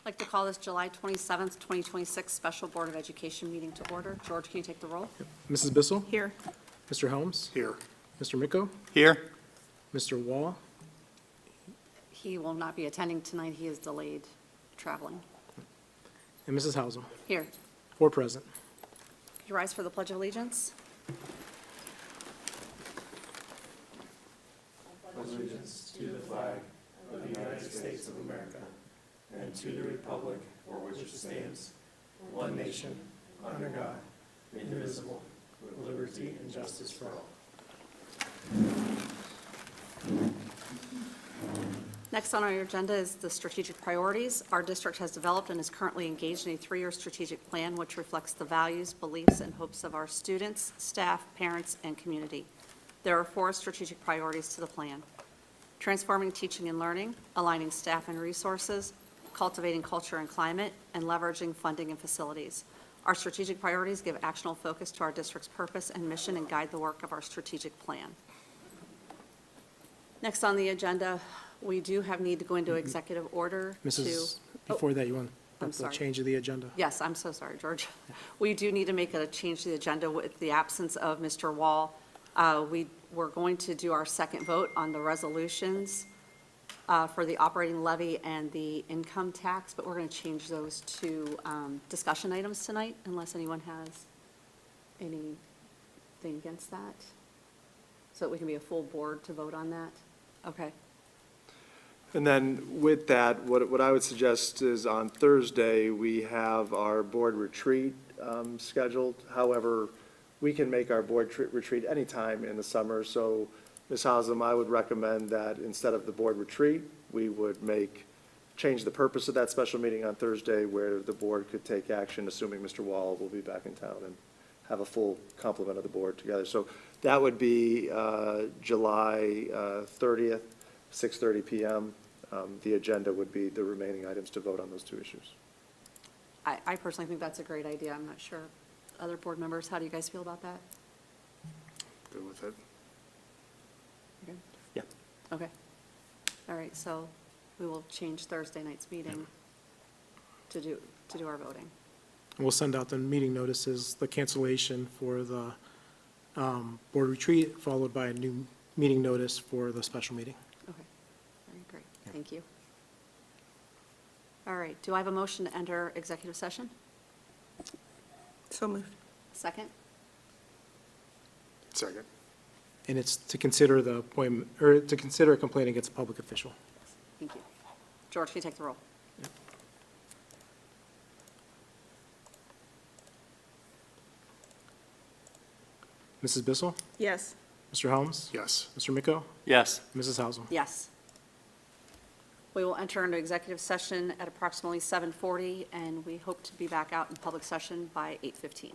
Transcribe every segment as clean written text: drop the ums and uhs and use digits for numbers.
I'd like to call this July 27th, 2026 Special Board of Education meeting to order. George, can you take the roll? Mrs. Bissell? Here. Mr. Helms? Here. Mr. Miko? Here. Mr. Wall? He will not be attending tonight. He is delayed traveling. And Mrs. Hausum? Here. 4 present. Could you rise for the Pledge of Allegiance? Allegiance to the flag of the United States of America and to the republic for which it stands, one nation, under God, indivisible, with liberty and justice for all. Next on our agenda is the strategic priorities. Our district has developed and is currently engaged in a 3-year strategic plan which reflects the values, beliefs, and hopes of our students, staff, parents, and community. There are 4 strategic priorities to the plan: transforming teaching and learning, aligning staff and resources, cultivating culture and climate, and leveraging funding and facilities. Our strategic priorities give actionable focus to our district's purpose and mission and guide the work of our strategic plan. Next on the agenda, we do need to go into executive order to... Mrs., before that, you want I'm the sorry. change of the agenda? Yes, I'm so sorry, George. We do need to make a change to the agenda with the absence of Mr. Wall. We're going to do our second vote on the resolutions for the operating levy and the income tax, but we're going to change those to discussion items tonight, unless anyone has anything against that, so that we can be a full board to vote on that. Okay. And then with that, what I would suggest is on Thursday, we have our board retreat scheduled. However, we can make our board retreat anytime in the summer. So, Ms. Hausum, I would recommend that instead of the board retreat, we would change the purpose of that special meeting on Thursday where the board could take action, assuming Mr. Wall will be back in town, and have a full complement of the board together. So that would be July 30th, 6:30 p.m. The agenda would be the remaining items to vote on those 2 issues. I personally think that's a great idea. I'm not sure. Other board members, how do you guys feel about that? Good with it? Okay. Yeah. Okay. All right, so we will change Thursday night's meeting to do our voting. We'll send out the meeting notices, the cancellation for the board retreat, followed by a new meeting notice for the special meeting. Okay, very great, thank you. All right, do I have a motion to enter executive session? So moved. Second? Second. And it's to consider the appointment, or to consider a complaint against a public official. Thank you. George, can you take the roll? Mrs. Bissell? Yes. Mr. Helms? Yes. Mr. Miko? Yes. Mrs. Hausum? Yes. We will enter into executive session at approximately 7:40, and we hope to be back out in public session by 8:15.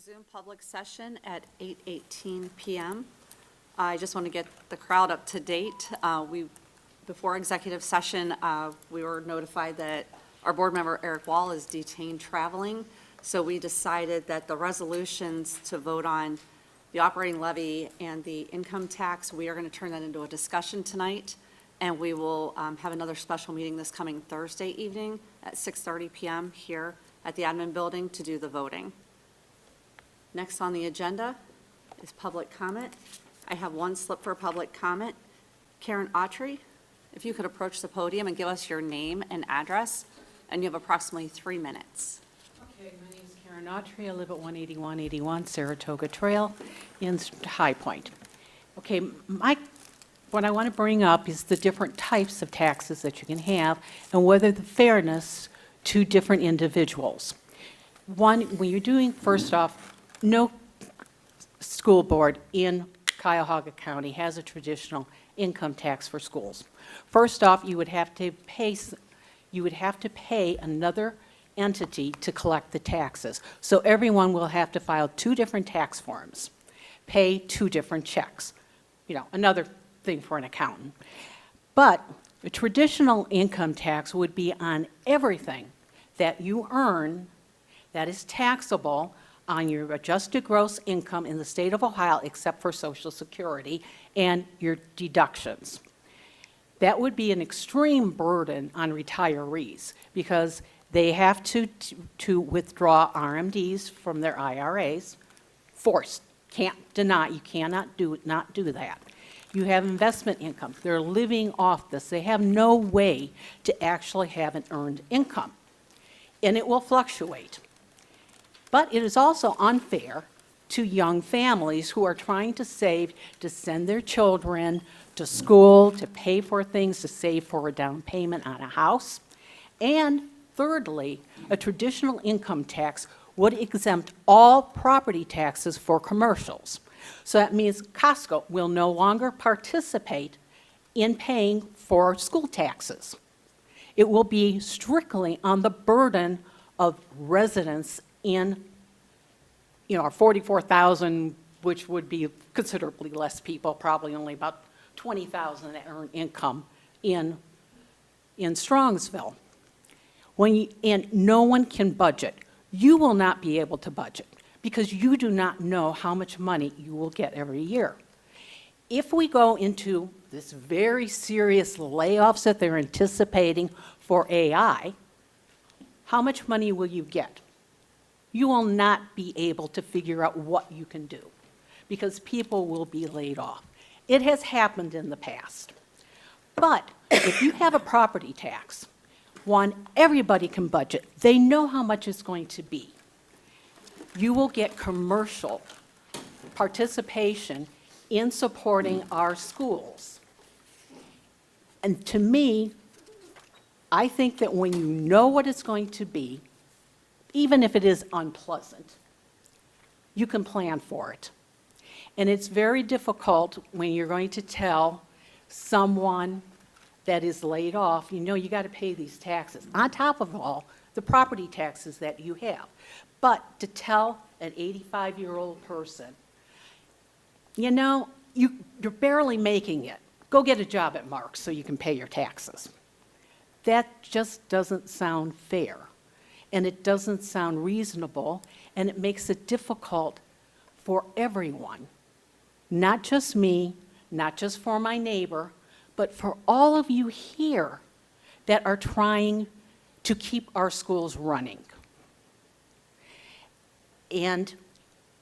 resume public session at 8:18 PM. I just want to get the crowd up to date. Before executive session, we were notified that our board member Eric Wall is detained traveling, so we decided that the resolutions to vote on the operating levy and the income tax, we are going to turn that into a discussion tonight, and we will have another special meeting this coming Thursday evening at 6:30 PM here at the admin building to do the voting. Next on the agenda is public comment. I have one slip for public comment. Karen Autry, if you could approach the podium and give us your name and address, and you have approximately 3 minutes. Okay, my name is Karen Autry. I live at 18181 Saratoga Trail in High Point. Okay, what I want to bring up is the different types of taxes that you can have and whether the fairness to different individuals. One, when you're doing, first off, no school board in Cuyahoga County has a traditional income tax for schools. First off, you would have to pay another entity to collect the taxes. So everyone will have to file 2 different tax forms, pay 2 different checks. You know, another thing for an accountant. But a traditional income tax would be on everything that you earn that is taxable on your adjusted gross income in the state of Ohio, except for Social Security and your deductions. That would be an extreme burden on retirees because they have to withdraw RMDs from their IRAs. Forced, can't deny, you cannot not do that. You have investment income. They're living off this. They have no way to actually have an earned income. And it will fluctuate. But it is also unfair to young families who are trying to save to send their children to school, to pay for things, to save for a down payment on a house. And thirdly, a traditional income tax would exempt all property taxes for commercials. So that means Costco will no longer participate in paying for school taxes. It will be strictly on the burden of residents in, our 44,000, which would be considerably less people, probably only about 20,000 that earn income in Strongsville. And no one can budget. You will not be able to budget because you do not know how much money you will get every year. If we go into this very serious layoffs that they're anticipating for AI, how much money will you get? You will not be able to figure out what you can do because people will be laid off. It has happened in the past. But if you have a property tax, one, everybody can budget. They know how much it's going to be. You will get commercial participation in supporting our schools. And to me, I think that when you know what it's going to be, even if it is unpleasant, you can plan for it. And it's very difficult when you're going to tell someone that is laid off, you got to pay these taxes, on top of all the property taxes that you have. But to tell an 85-year-old person, you're barely making it. Go get a job at Mark's so you can pay your taxes. That just doesn't sound fair. And it doesn't sound reasonable, and it makes it difficult for everyone. Not just me, not just for my neighbor, but for all of you here that are trying to keep our schools running. And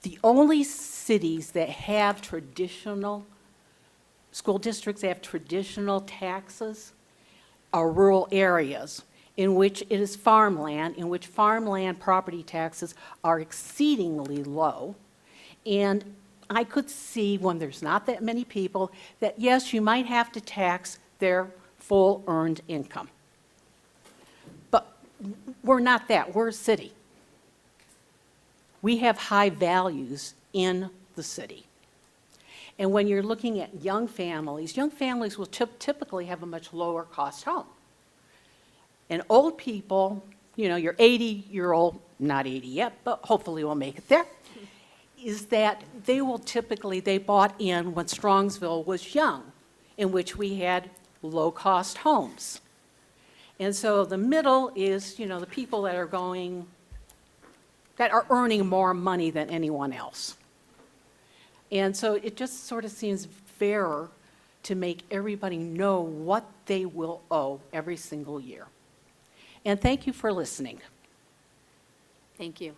the only cities that have traditional school districts that have traditional taxes are rural areas in which it is farmland, in which farmland property taxes are exceedingly low. And I could see when there's not that many people that, yes, you might have to tax their full earned income. But we're not that. We're a city. We have high values in the city. And when you're looking at young families will typically have a much lower cost home. And old people, your 80-year-old, not 80 yet, but hopefully we'll make it there, is that they bought in when Strongsville was young, in which we had low-cost homes. And so the middle is, the people that are earning more money than anyone else. And so it just sort of seems fairer to make everybody know what they will owe every single year. And thank you for listening. Thank you.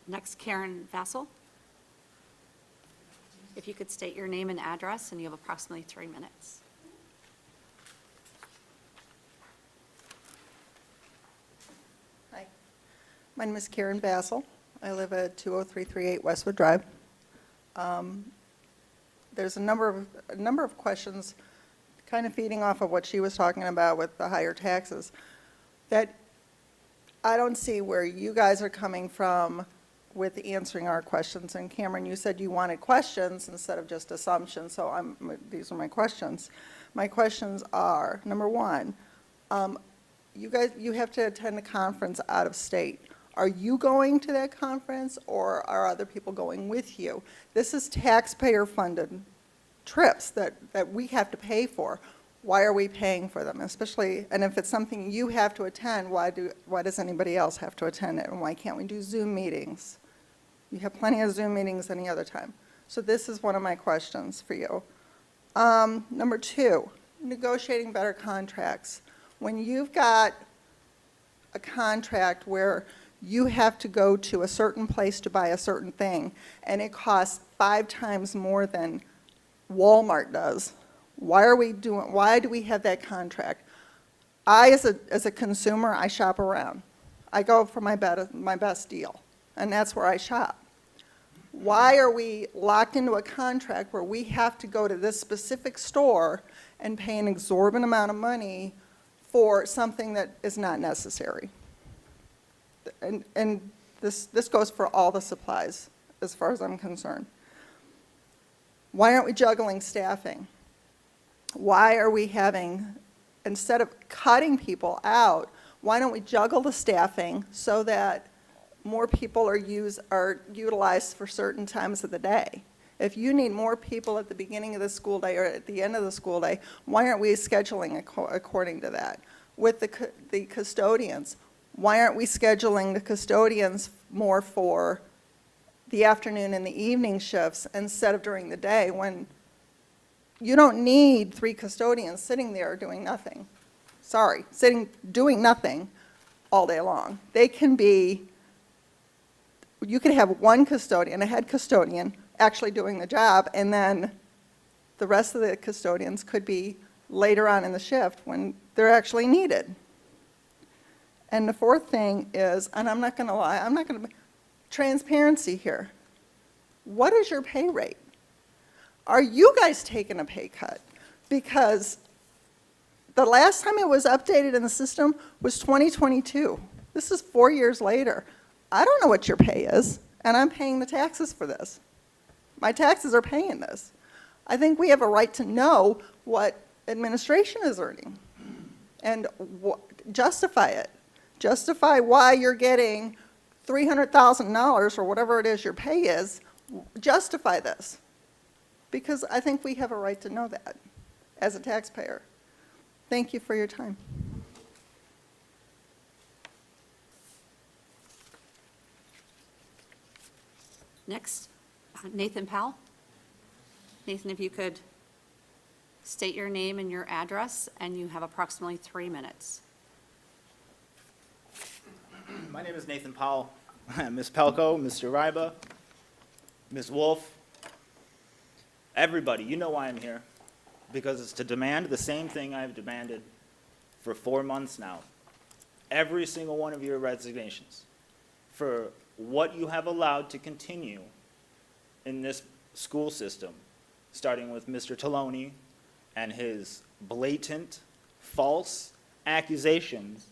Next, Karen Vassal. If you could state your name and address, and you have approximately 3 minutes. Hi, my name is Karen Bassel. I live at 20338 Westwood Drive. There's a number of questions, kind of feeding off of what she was talking about with the higher taxes, that I don't see where you guys are coming from with answering our questions. And Cameron, you said you wanted questions instead of just assumptions, so these are my questions. My questions are, number one, you have to attend a conference out of state. Are you going to that conference, or are other people going with you? This is taxpayer-funded trips that we have to pay for. Why are we paying for them? Especially, and if it's something you have to attend, why does anybody else have to attend it? And why can't we do Zoom meetings? You have plenty of Zoom meetings any other time. So this is one of my questions for you. Number two, negotiating better contracts. When you've got a contract where you have to go to a certain place to buy a certain thing, and it costs 5 times more than Walmart does, why do we have that contract? I, as a consumer, I shop around. I go for my best deal, and that's where I shop. Why are we locked into a contract where we have to go to this specific store and pay an exorbitant amount of money for something that is not necessary? And this goes for all the supplies, as far as I'm concerned. Why aren't we juggling staffing? Why are we having, instead of cutting people out, why don't we juggle the staffing so that more people are utilized for certain times of the day? If you need more people at the beginning of the school day or at the end of the school day, why aren't we scheduling according to that? With the custodians, why aren't we scheduling the custodians more for the afternoon and the evening shifts instead of during the day, when you don't need 3 custodians sitting there doing nothing? Doing nothing all day long. They can be, you could have one custodian, a head custodian, actually doing the job, and then the rest of the custodians could be later on in the shift when they're actually needed. And the fourth thing is, and I'm not going to lie, transparency here. What is your pay rate? Are you guys taking a pay cut? Because the last time it was updated in the system was 2022. This is 4 years later. I don't know what your pay is, and I'm paying the taxes for this. My taxes are paying this. I think we have a right to know what administration is earning and justify it. Justify why you're getting $300,000 or whatever it is your pay is. Justify this. Because I think we have a right to know that as a taxpayer. Thank you for your time. Next, Nathan Powell. Nathan, if you could state your name and your address, and you have approximately 3 minutes. My name is Nathan Powell. Ms. Pelko, Mr. Ryba, Ms. Wolf, everybody, you know why I'm here. Because it's to demand the same thing I've demanded for 4 months now. Every single one of your resignations for what you have allowed to continue in this school system, starting with Mr. Taloni and his blatant, false accusations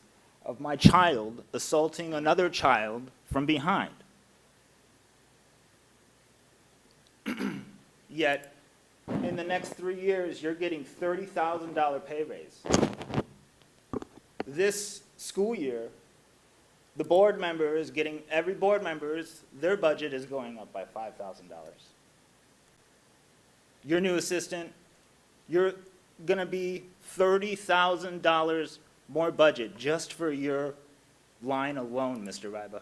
of my child assaulting another child from behind. Yet, in the next 3 years, you're getting $30,000 pay raise. this school year, the every board member's, their budget is going up by $5,000. Your new assistant, you're gonna be $30,000 more budget just for your line alone, Mr. Ryba.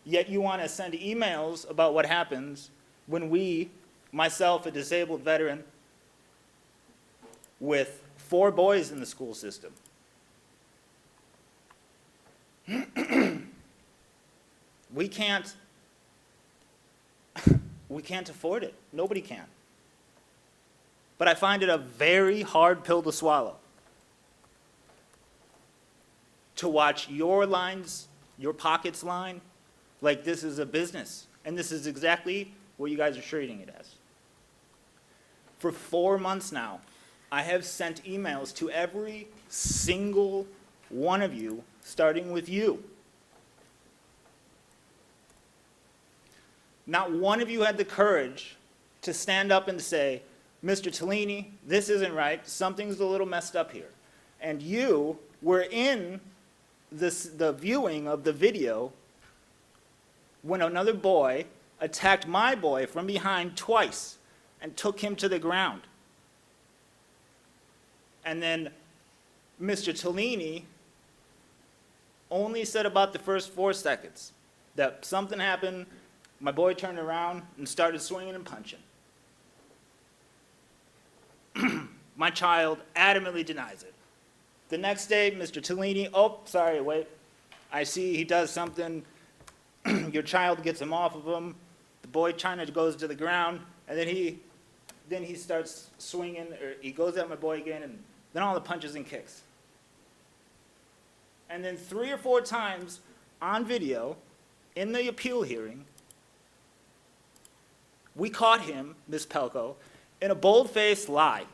Yet you want to send emails about what happens when we, myself, a disabled veteran, with 4 boys in the school system. We can't afford it. Nobody can. But I find it a very hard pill to swallow to watch your lines, your pockets line, like this is a business. And this is exactly what you guys are treating it as. For 4 months now, I have sent emails to every single one of you, starting with you. Not one of you had the courage to stand up and say, Mr. Tellini, this isn't right, something's a little messed up here. And you were in the viewing of the video when another boy attacked my boy from behind twice and took him to the ground. And then Mr. Tellini only said about the first 4 seconds that something happened, my boy turned around and started swinging and punching. My child adamantly denies it. The next day, Mr. Tellini, oh, sorry, wait, I see he does something. Your child gets him off of him. The boy kind of goes to the ground, and then he starts swinging, or he goes at my boy again, and then all the punches and kicks. And then 3 or 4 times on video, in the appeal hearing, we caught him, Ms. Pelko, in a bold-faced lie.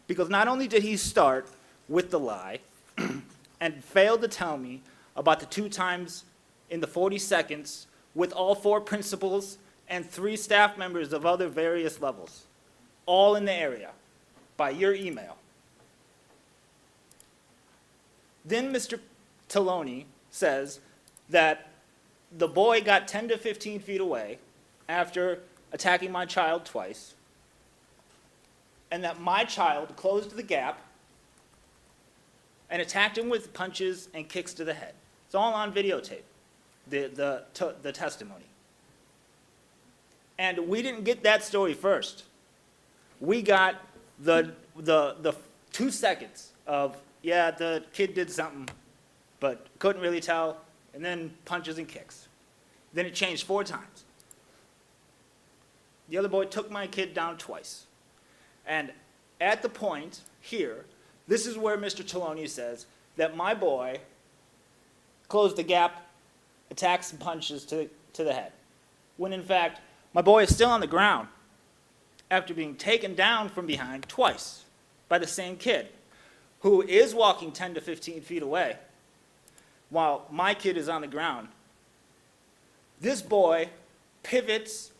Because not only did he start with the lie and failed to tell me about the 2 times in the 40 seconds with all 4 principals and 3 staff members of other various levels, all in the area, by your email. Then Mr. Telloni says that the boy got 10 to 15 feet away after attacking my child twice, and that my child closed the gap and attacked him with punches and kicks to the head. It's all on videotape, the testimony. And we didn't get that story first. We got the 2 seconds of, yeah, the kid did something, but couldn't really tell, and then punches and kicks. Then it changed 4 times. The other boy took my kid down twice. And at the point here, this is where Mr. Telloni says that my boy closed the gap, attacks and punches to the head. When in fact, my boy is still on the ground after being taken down from behind twice by the same kid, who is walking 10 to 15 feet away while my kid is on the ground. This boy pivots,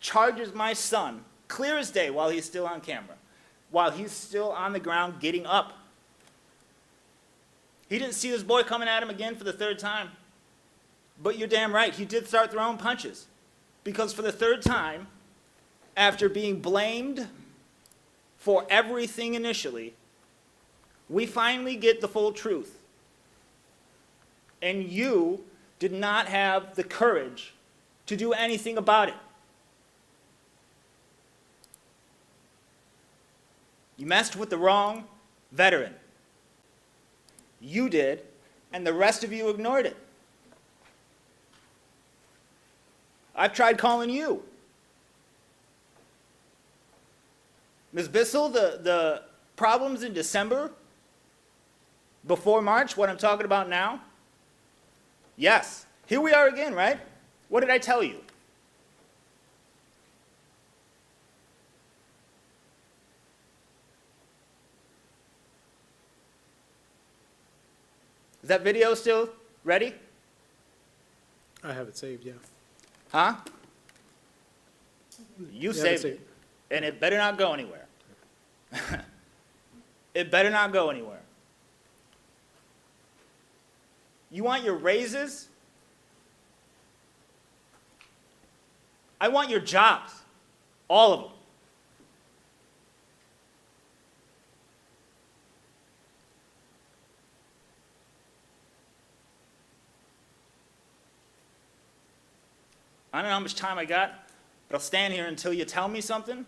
charges my son, clear as day while he's still on camera, while he's still on the ground getting up. He didn't see this boy coming at him again for the 3rd time. But you're damn right, he did start throwing punches. Because for the 3rd time, after being blamed for everything initially, we finally get the full truth. And you did not have the courage to do anything about it. You messed with the wrong veteran. You did, and the rest of you ignored it. I've tried calling you. Ms. Bissell, the problems in December, before March, what I'm talking about now, yes, here we are again, right? What did I tell you? Is that video still ready? I have it saved, yeah. Huh? You Yeah, saved that's it, and it better not go anywhere. It better not go anywhere. You want your raises? I want your jobs. All of them. I don't know how much time I got, but I'll stand here until you tell me something.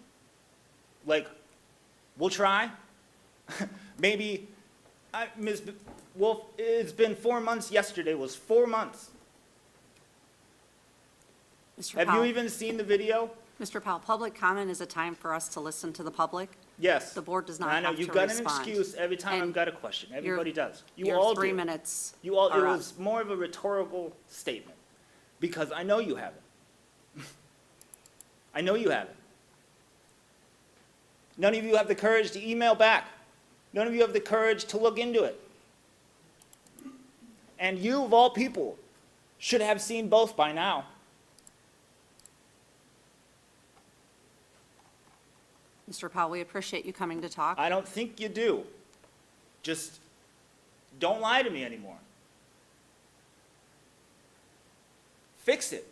Like, we'll try. Maybe, Ms. Wolf, it's been 4 months. Yesterday was 4 months. Mr. Have you Powell, even seen the video? Mr. Powell, public comment is a time for us to listen to the public. Yes. The board does not I know, have to you've got an respond. excuse every time I've And got a question. Everybody does. You Your all 3 do. minutes You all, it are up. was more of a rhetorical statement, because I know you haven't. I know you haven't. None of you have the courage to email back. None of you have the courage to look into it. And you, of all people, should have seen both by now. Mr. Powell, we appreciate you coming to talk. I don't think you do. Just don't lie to me anymore. Fix it.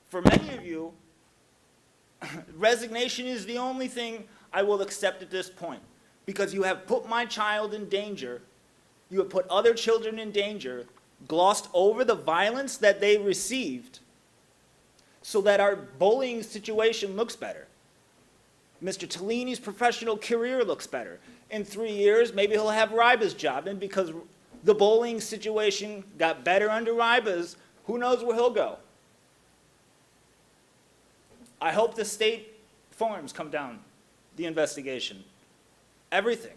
For many of you, resignation is the only thing I will accept at this point, because you have put my child in danger, you have put other children in danger, glossed over the violence that they received, so that our bullying situation looks better. Mr. Tellini's professional career looks better. In 3 years, maybe he'll have Ryba's job, and because the bullying situation got better under Ryba's, who knows where he'll go. I hope the state forms come down the investigation. Everything.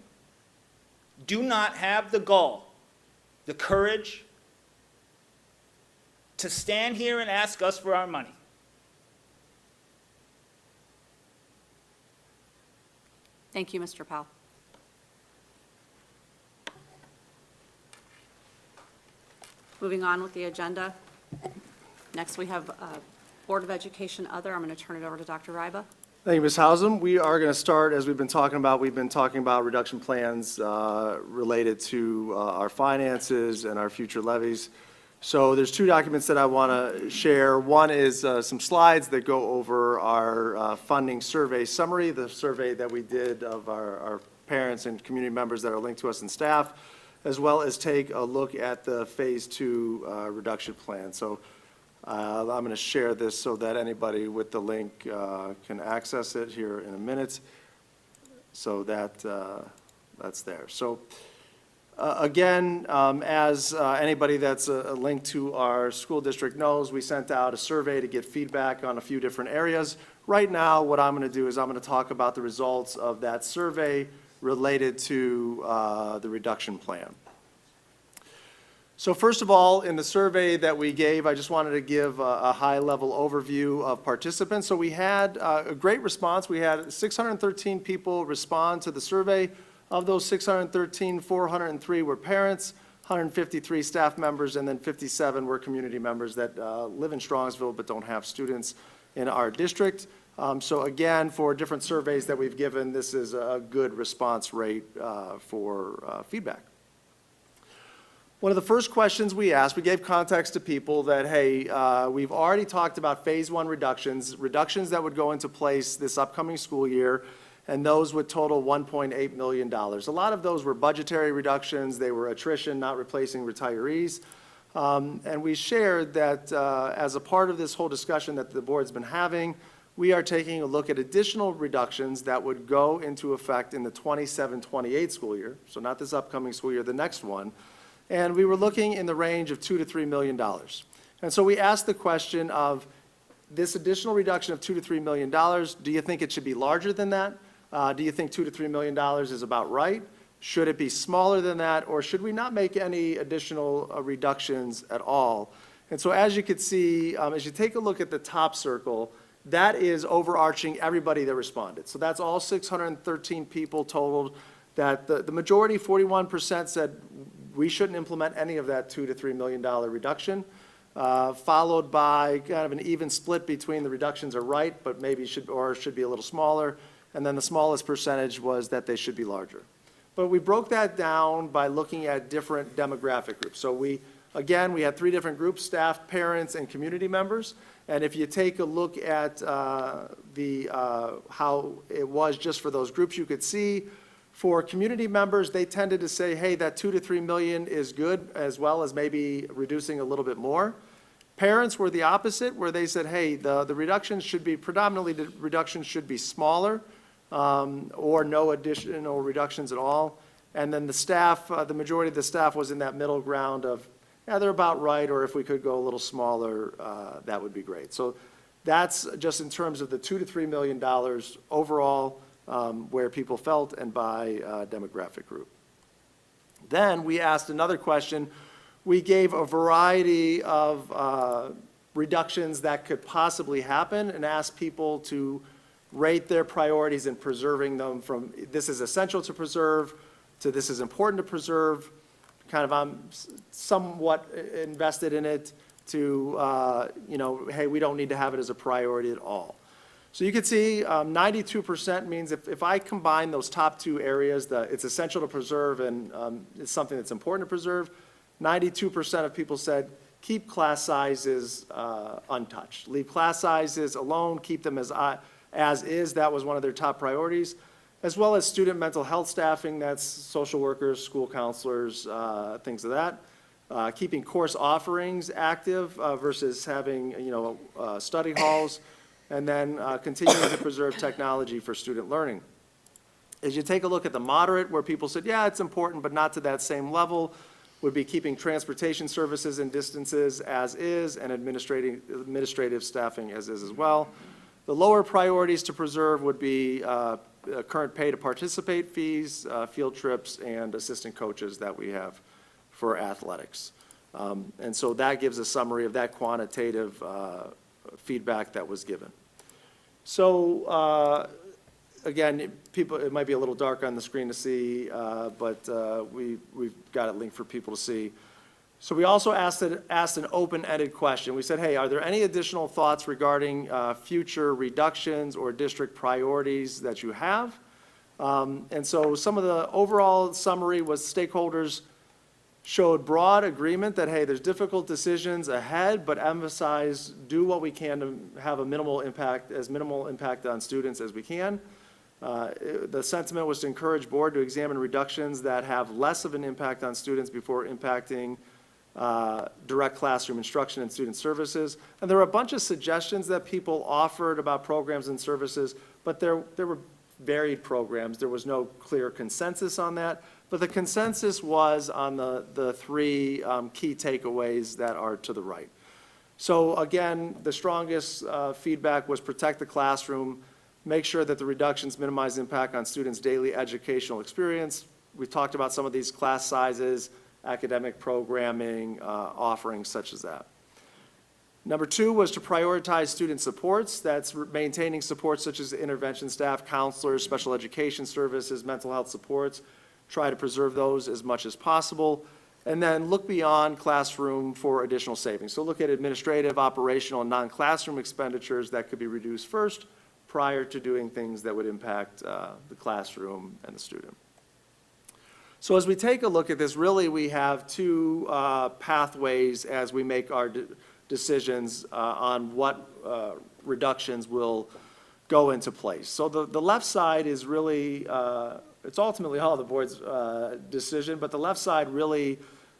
Do not have the gall, the courage to stand here and ask us for our money. Thank you, Mr. Powell. Moving on with the agenda. Next, we have Board of Education Other. I'm going to turn it over to Dr. Ryba. Thank you, Ms. Hausum. We are going to start, as we've been talking about reduction plans related to our finances and our future levies. So there's 2 documents that I want to share. One is some slides that go over our funding survey summary, the survey that we did of our parents and community members that are linked to us and staff, as well as take a look at the Phase 2 reduction plan. So I'm going to share this so that anybody with the link can access it here in a minute, so that that's there. So again, as anybody that's linked to our school district knows, we sent out a survey to get feedback on a few different areas. Right now, what I'm going to do is I'm going to talk about the results of that survey related to the reduction plan. So first of all, in the survey that we gave, I just wanted to give a high-level overview of participants. So we had a great response. We had 613 people respond to the survey. Of those 613, 403 were parents, 153 staff members, and then 57 were community members that live in Strongsville but don't have students in our district. So again, for different surveys that we've given, this is a good response rate for feedback. One of the first questions we asked, we gave context to people that, hey, we've already talked about Phase 1 reductions that would go into place this upcoming school year, and those would total $1.8 million. A lot of those were budgetary reductions. They were attrition, not replacing retirees. And we shared that as a part of this whole discussion that the board's been having, we are taking a look at additional reductions that would go into effect in the 27-28 school year, so not this upcoming school year, the next one. And we were looking in the range of $2 to $3 million. And so we asked the question of this additional reduction of $2 to $3 million, do you think it should be larger than that? Do you think $2 to $3 million is about right? Should it be smaller than that, or should we not make any additional reductions at all? And so as you can see, as you take a look at the top circle, that is overarching everybody that responded. So that's all 613 people totaled, that the majority, 41%, said we shouldn't implement any of that $2 to $3 million reduction, followed by kind of an even split between the reductions are right, but maybe should be a little smaller. and then the smallest percentage was that they should be larger. But we broke that down by looking at different demographic groups. So we had 3 different groups: staff, parents, and community members. And if you take a look at how it was just for those groups, you could see for community members, they tended to say, hey, that 2 to 3 million is good, as well as maybe reducing a little bit more. Parents were the opposite, where they said, hey, the reductions should be, predominantly the reductions should be smaller, or no additional reductions at all. And then the staff, the majority of the staff was in that middle ground of, yeah, they're about right, or if we could go a little smaller, that would be great. So that's just in terms of the $2 to $3 million overall, where people felt, and by demographic group. Then we asked another question. We gave a variety of reductions that could possibly happen and asked people to rate their priorities in preserving them, from this is essential to preserve to this is important to preserve. Kind of I'm somewhat invested in it to, hey, we don't need to have it as a priority at all. So you can see 92% means if I combine those top 2 areas, that it's essential to preserve and it's something that's important to preserve, 92% of people said keep class sizes untouched. Leave class sizes alone, keep them as is. That was one of their top priorities, as well as student mental health staffing. That's social workers, school counselors, things of that. Keeping course offerings active versus having, study halls. And then continuing to preserve technology for student learning. As you take a look at the moderate, where people said, yeah, it's important, but not to that same level, would be keeping transportation services and distances as is, and administrative staffing as is as well. The lower priorities to preserve would be current pay to participate fees, field trips, and assistant coaches that we have for athletics. And so that gives a summary of that quantitative feedback that was given. So again, people, it might be a little dark on the screen to see, but we've got it linked for people to see. So we also asked an open-ended question. We said, hey, are there any additional thoughts regarding future reductions or district priorities that you have? And so some of the overall summary was stakeholders showed broad agreement that, hey, there's difficult decisions ahead, but emphasize do what we can to have a minimal impact on students as we can. The sentiment was to encourage board to examine reductions that have less of an impact on students before impacting direct classroom instruction and student services. And there were a bunch of suggestions that people offered about programs and services, but there were varied programs. There was no clear consensus on that. But the consensus was on the 3 key takeaways that are to the right. So again, the strongest feedback was protect the classroom, make sure that the reductions minimize impact on students' daily educational experience. We talked about some of these class sizes, academic programming, offerings such as that. Number 2 was to prioritize student supports. That's maintaining supports such as intervention staff, counselors, special education services, mental health supports. Try to preserve those as much as possible. And then look beyond classroom for additional savings. So look at administrative, operational, and non-classroom expenditures that could be reduced first prior to doing things that would impact the classroom and the student. So as we take a look at this, really we have 2 pathways as we make our decisions on what reductions will go into place. So the left side is really, it's ultimately all the board's decision, but the left side really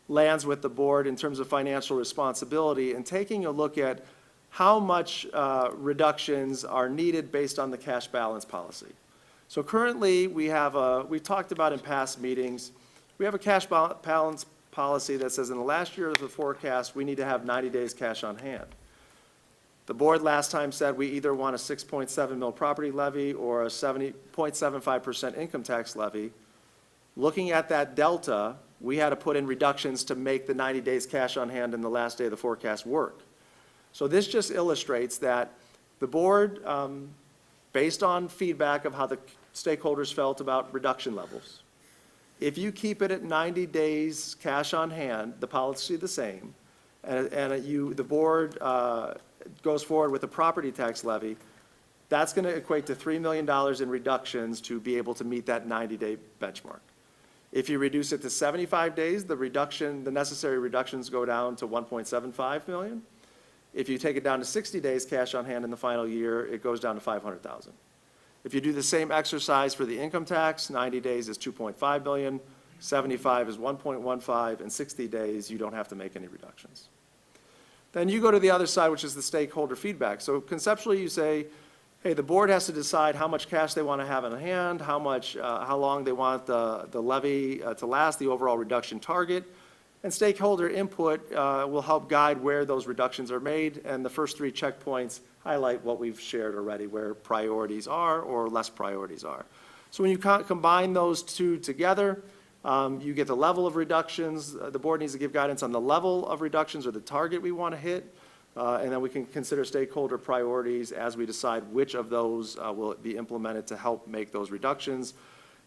lands with the board in terms of financial responsibility and taking a look at how much reductions are needed based on the cash balance policy. So currently, we've talked about in past meetings, we have a cash balance policy that says in the last year of the forecast, we need to have 90 days cash on hand. The board last time said we either want a 6.7 mil property levy or a 0.75% income tax levy. Looking at that delta, we had to put in reductions to make the 90 days cash on hand in the last day of the forecast work. So this just illustrates that the board, based on feedback of how the stakeholders felt about reduction levels, if you keep it at 90 days cash on hand, the policy the same, and the board goes forward with a property tax levy, That's going to equate to $3 million in reductions to be able to meet that 90-day benchmark. If you reduce it to 75 days, the necessary reductions go down to 1.75 million. If you take it down to 60 days cash on hand in the final year, it goes down to 500,000. If you do the same exercise for the income tax, 90 days is 2.5 million, 75 is 1.15, and 60 days, you don't have to make any reductions. Then you go to the other side, which is the stakeholder feedback. So conceptually, you say, hey, the board has to decide how much cash they want to have in hand, how long they want the levy to last, the overall reduction target. And stakeholder input will help guide where those reductions are made. And the first 3 checkpoints highlight what we've shared already, where priorities are or less priorities are. So when you combine those two together, you get the level of reductions. The board needs to give guidance on the level of reductions or the target we want to hit. And then we can consider stakeholder priorities as we decide which of those will be implemented to help make those reductions.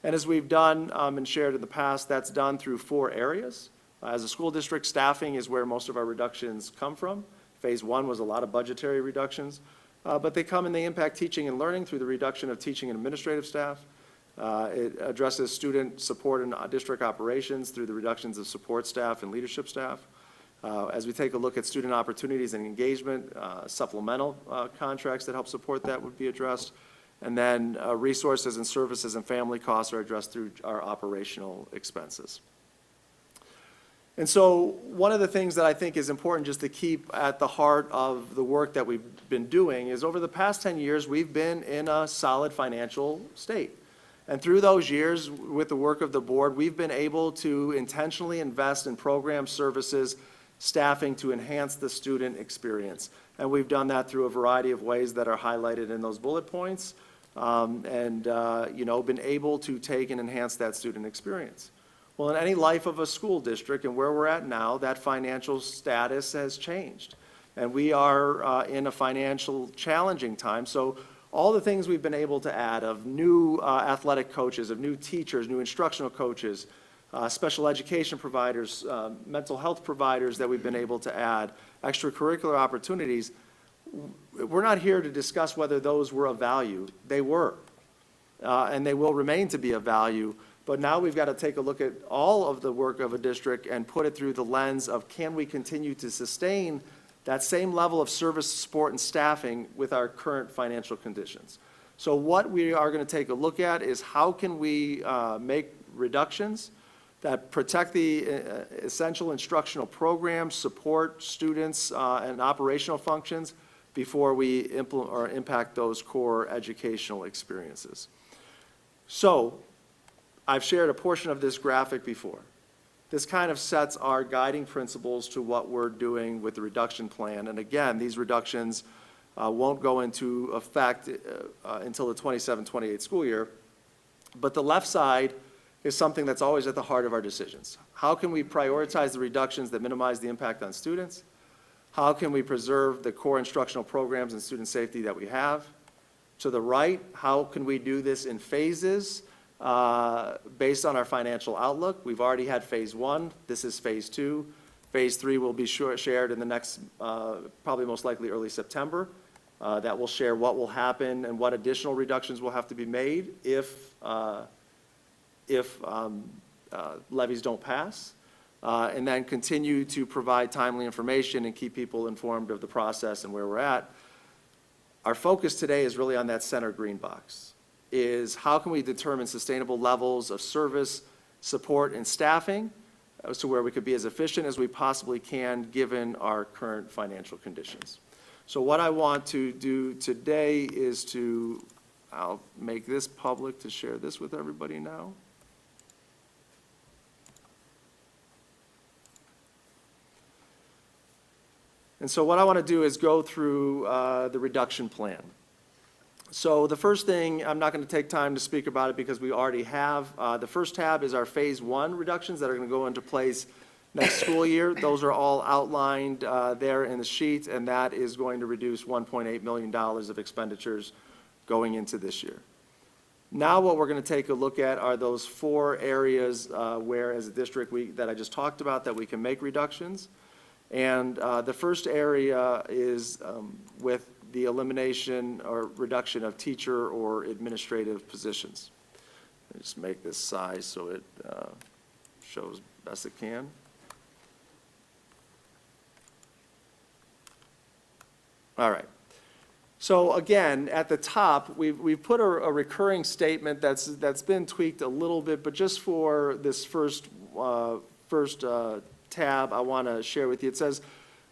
And as we've done and shared in the past, that's done through 4 areas. As a school district, staffing is where most of our reductions come from. Phase 1 was a lot of budgetary reductions, but they come and they impact teaching and learning through the reduction of teaching and administrative staff. It addresses student support and district operations through the reductions of support staff and leadership staff. As we take a look at student opportunities and engagement, supplemental contracts that help support that would be addressed. And then resources and services and family costs are addressed through our operational expenses. And so one of the things that I think is important just to keep at the heart of the work that we've been doing is over the past 10 years, we've been in a solid financial state. And through those years, with the work of the board, we've been able to intentionally invest in programs, services, staffing to enhance the student experience. And we've done that through a variety of ways that are highlighted in those bullet points, been able to take and enhance that student experience. Well, in any life of a school district and where we're at now, that financial status has changed. And we are in a financial challenging time. So all the things we've been able to add of new athletic coaches, of new teachers, new instructional coaches, special education providers, mental health providers that we've been able to add, extracurricular opportunities, we're not here to discuss whether those were of value. They were, and they will remain to be of value. But now we've got to take a look at all of the work of a district and put it through the lens of can we continue to sustain that same level of service, support, and staffing with our current financial conditions. So what we are going to take a look at is how can we make reductions that protect the essential instructional programs, support students and operational functions before we implement or impact those core educational experiences. So I've shared a portion of this graphic before. This kind of sets our guiding principles to what we're doing with the reduction plan. And again, these reductions won't go into effect until the 27-28 school year. But the left side is something that's always at the heart of our decisions. How can we prioritize the reductions that minimize the impact on students? How can we preserve the core instructional programs and student safety that we have? To the right, how can we do this in phases based on our financial outlook? We've already had phase 1. This is phase 2. Phase 3 will be shared in the next, probably most likely early September. That will share what will happen and what additional reductions will have to be made if levies don't pass. And then continue to provide timely information and keep people informed of the process and where we're at. Our focus today is really on that center green box, is how can we determine sustainable levels of service, support, and staffing so where we could be as efficient as we possibly can given our current financial conditions. So what I want to do today is I'll make this public to share this with everybody now. And so what I want to do is go through the reduction plan. So the first thing, I'm not going to take time to speak about it because we already have. The first tab is our phase 1 reductions that are going to go into place next school year. Those are all outlined there in the sheet, and that is going to reduce $1.8 million of expenditures going into this year. Now what we're going to take a look at are those 4 areas where, as a district, that I just talked about, that we can make reductions. And the first area is with the elimination or reduction of teacher or administrative positions. Let me just make this size so it shows best it can. All right. So again, at the top, we've put a recurring statement that's been tweaked a little bit, but just for this first tab, I want to share with you. It says,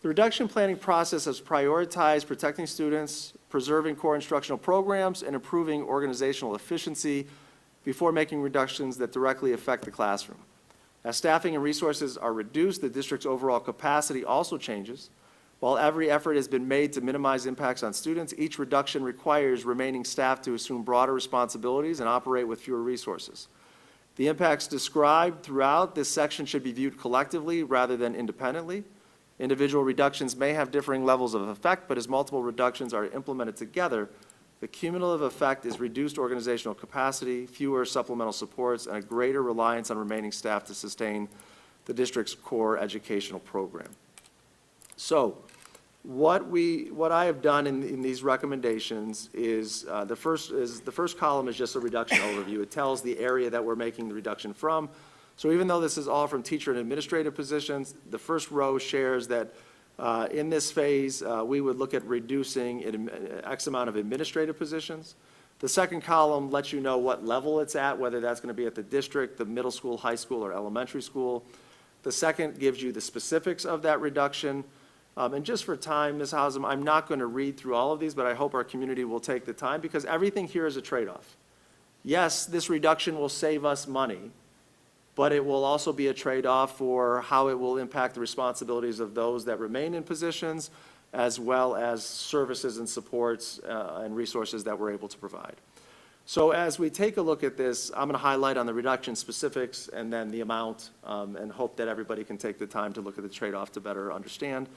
the reduction planning process has prioritized protecting students, preserving core instructional programs, and improving organizational efficiency before making reductions that directly affect the classroom. As staffing and resources are reduced, the district's overall capacity also changes. While every effort has been made to minimize impacts on students, each reduction requires remaining staff to assume broader responsibilities and operate with fewer resources. The impacts described throughout this section should be viewed collectively rather than independently. Individual reductions may have differing levels of effect, but as multiple reductions are implemented together, the cumulative effect is reduced organizational capacity, fewer supplemental supports, and a greater reliance on remaining staff to sustain the district's core educational program. So, what I have done in these recommendations is, the first column is just a reduction overview. It tells the area that we're making the reduction from. So even though this is all from teacher and administrative positions, the first row shares that in this phase, we would look at reducing X amount of administrative positions. The second column lets you know what level it's at, whether that's going to be at the district, the middle school, high school, or elementary school. The second gives you the specifics of that reduction. And just for time, Ms. Hausum, I'm not going to read through all of these, but I hope our community will take the time because everything here is a trade-off. Yes, this reduction will save us money, but it will also be a trade-off for how it will impact the responsibilities of those that remain in positions, as well as services and supports and resources that we're able to provide. So as we take a look at this, I'm going to highlight on the reduction specifics and then the amount, and hope that everybody can take the time to look at the trade-off to better understand.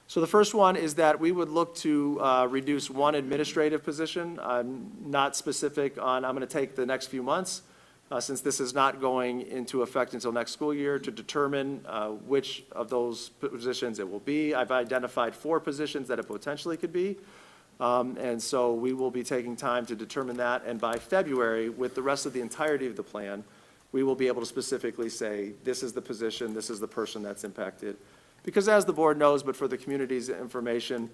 So the first one is that we would look to reduce one administrative position. I'm not specific on, I'm going to take the next few months, since this is not going into effect until next school year, to determine which of those positions it will be. I've identified 4 positions that it potentially could be. And so we will be taking time to determine that. And by February, with the rest of the entirety of the plan, we will be able to specifically say, this is the position, this is the person that's impacted. Because as the board knows, but for the community's information,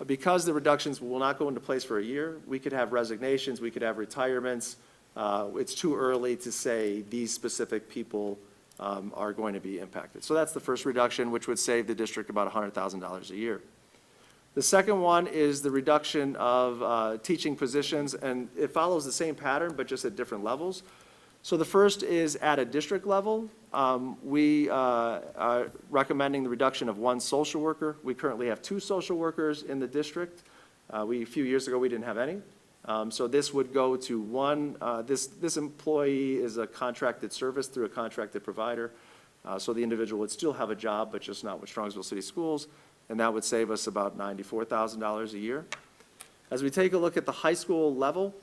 because the reductions will not go into place for a year, we could have resignations, we could have retirements. It's too early to say these specific people are going to be impacted. So that's the first reduction, which would save the district about $100,000 a year. The second one is the reduction of teaching positions, and it follows the same pattern, but just at different levels. So the first is at a district level. We are recommending the reduction of 1 social worker. We currently have 2 social workers in the district. A few years ago, we didn't have any. So this would go to 1. This employee is a contracted service through a contracted provider. So the individual would still have a job, but just not with Strongsville City Schools, and that would save us about $94,000 a year. As we take a look at the high school level,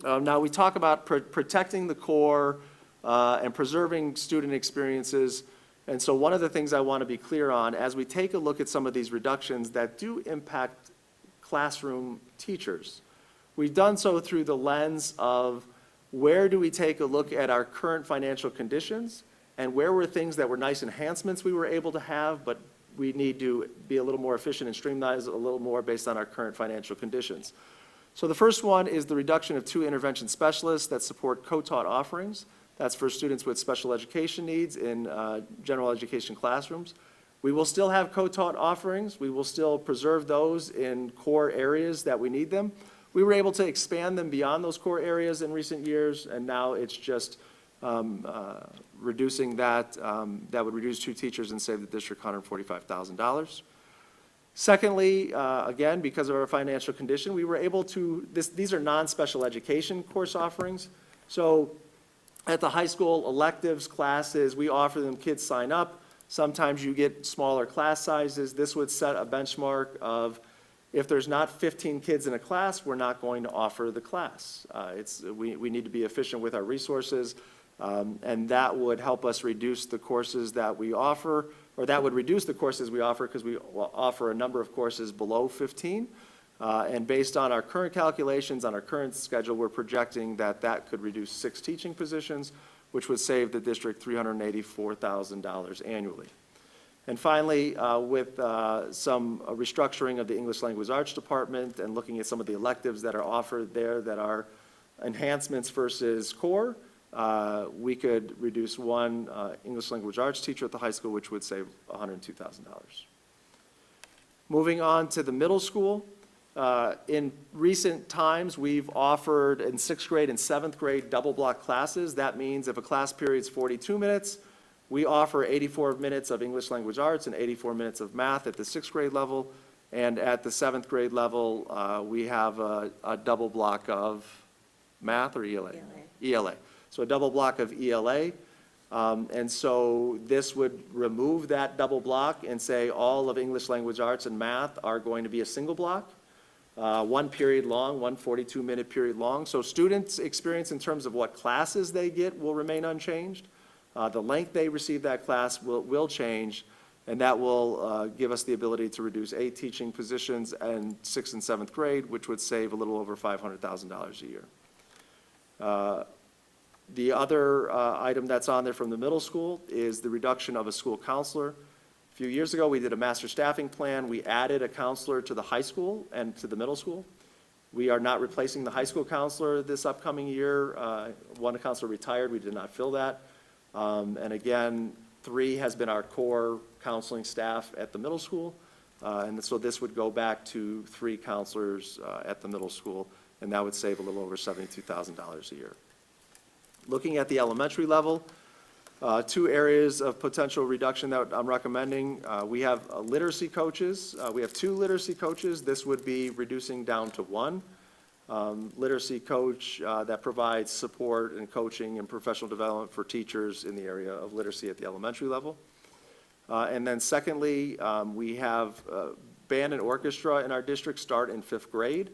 now we talk about protecting the core and preserving student experiences. And so one of the things I want to be clear on, as we take a look at some of these reductions that do impact classroom teachers, we've done so through the lens of where do we take a look at our current financial conditions and where were things that were nice enhancements we were able to have, but we need to be a little more efficient and streamline a little more based on our current financial conditions. So the first one is the reduction of 2 intervention specialists that support co-taught offerings. That's for students with special education needs in general education classrooms. We will still have co-taught offerings. We will still preserve those in core areas that we need them. We were able to expand them beyond those core areas in recent years, and now it's just reducing that. That would reduce 2 teachers and save the district $145,000. Secondly, again, because of our financial condition, we were able to, these are non-special education course offerings. So at the high school, electives, classes, we offer them, kids sign up. Sometimes you get smaller class sizes. This would set a benchmark of if there's not 15 kids in a class, we're not going to offer the class. We need to be efficient with our resources, and that would help us reduce the courses that we offer, or that would reduce the courses we offer because we offer a number of courses below 15. And based on our current calculations, on our current schedule, we're projecting that that could reduce 6 teaching positions, which would save the district $384,000 annually. And finally, with some restructuring of the English Language Arts Department and looking at some of the electives that are offered there that are enhancements versus core, we could reduce one English Language Arts teacher at the high school, which would save $102,000. Moving on to the middle school, in recent times, we've offered in 6th grade and 7th grade double block classes. That means if a class period is 42 minutes, we offer 84 minutes of English Language Arts and 84 minutes of math at the 6th grade level. And at the 7th grade level, we have a double block of math or ELA? ELA. So a double block of ELA. And so this would remove that double block and say all of English Language Arts and math are going to be a single block. One period long, one 42-minute period long. So students' experience in terms of what classes they get will remain unchanged. The length they receive that class will change, and that will give us the ability to reduce 8 teaching positions in 6th and 7th grade, which would save a little over $500,000 a year. The other item that's on there from the middle school is the reduction of a school counselor. A few years ago, we did a master staffing plan. We added a counselor to the high school and to the middle school. We are not replacing the high school counselor this upcoming year. One counselor retired. We did not fill that. And again, 3 has been our core counseling staff at the middle school. And so this would go back to 3 counselors at the middle school, and that would save a little over $72,000 a year. Looking at the elementary level, 2 areas of potential reduction that I'm recommending. We have literacy coaches. We have 2 literacy coaches. This would be reducing down to 1. Literacy coach that provides support and coaching and professional development for teachers in the area of literacy at the elementary level. And then secondly, we have band and orchestra in our district start in 5th grade.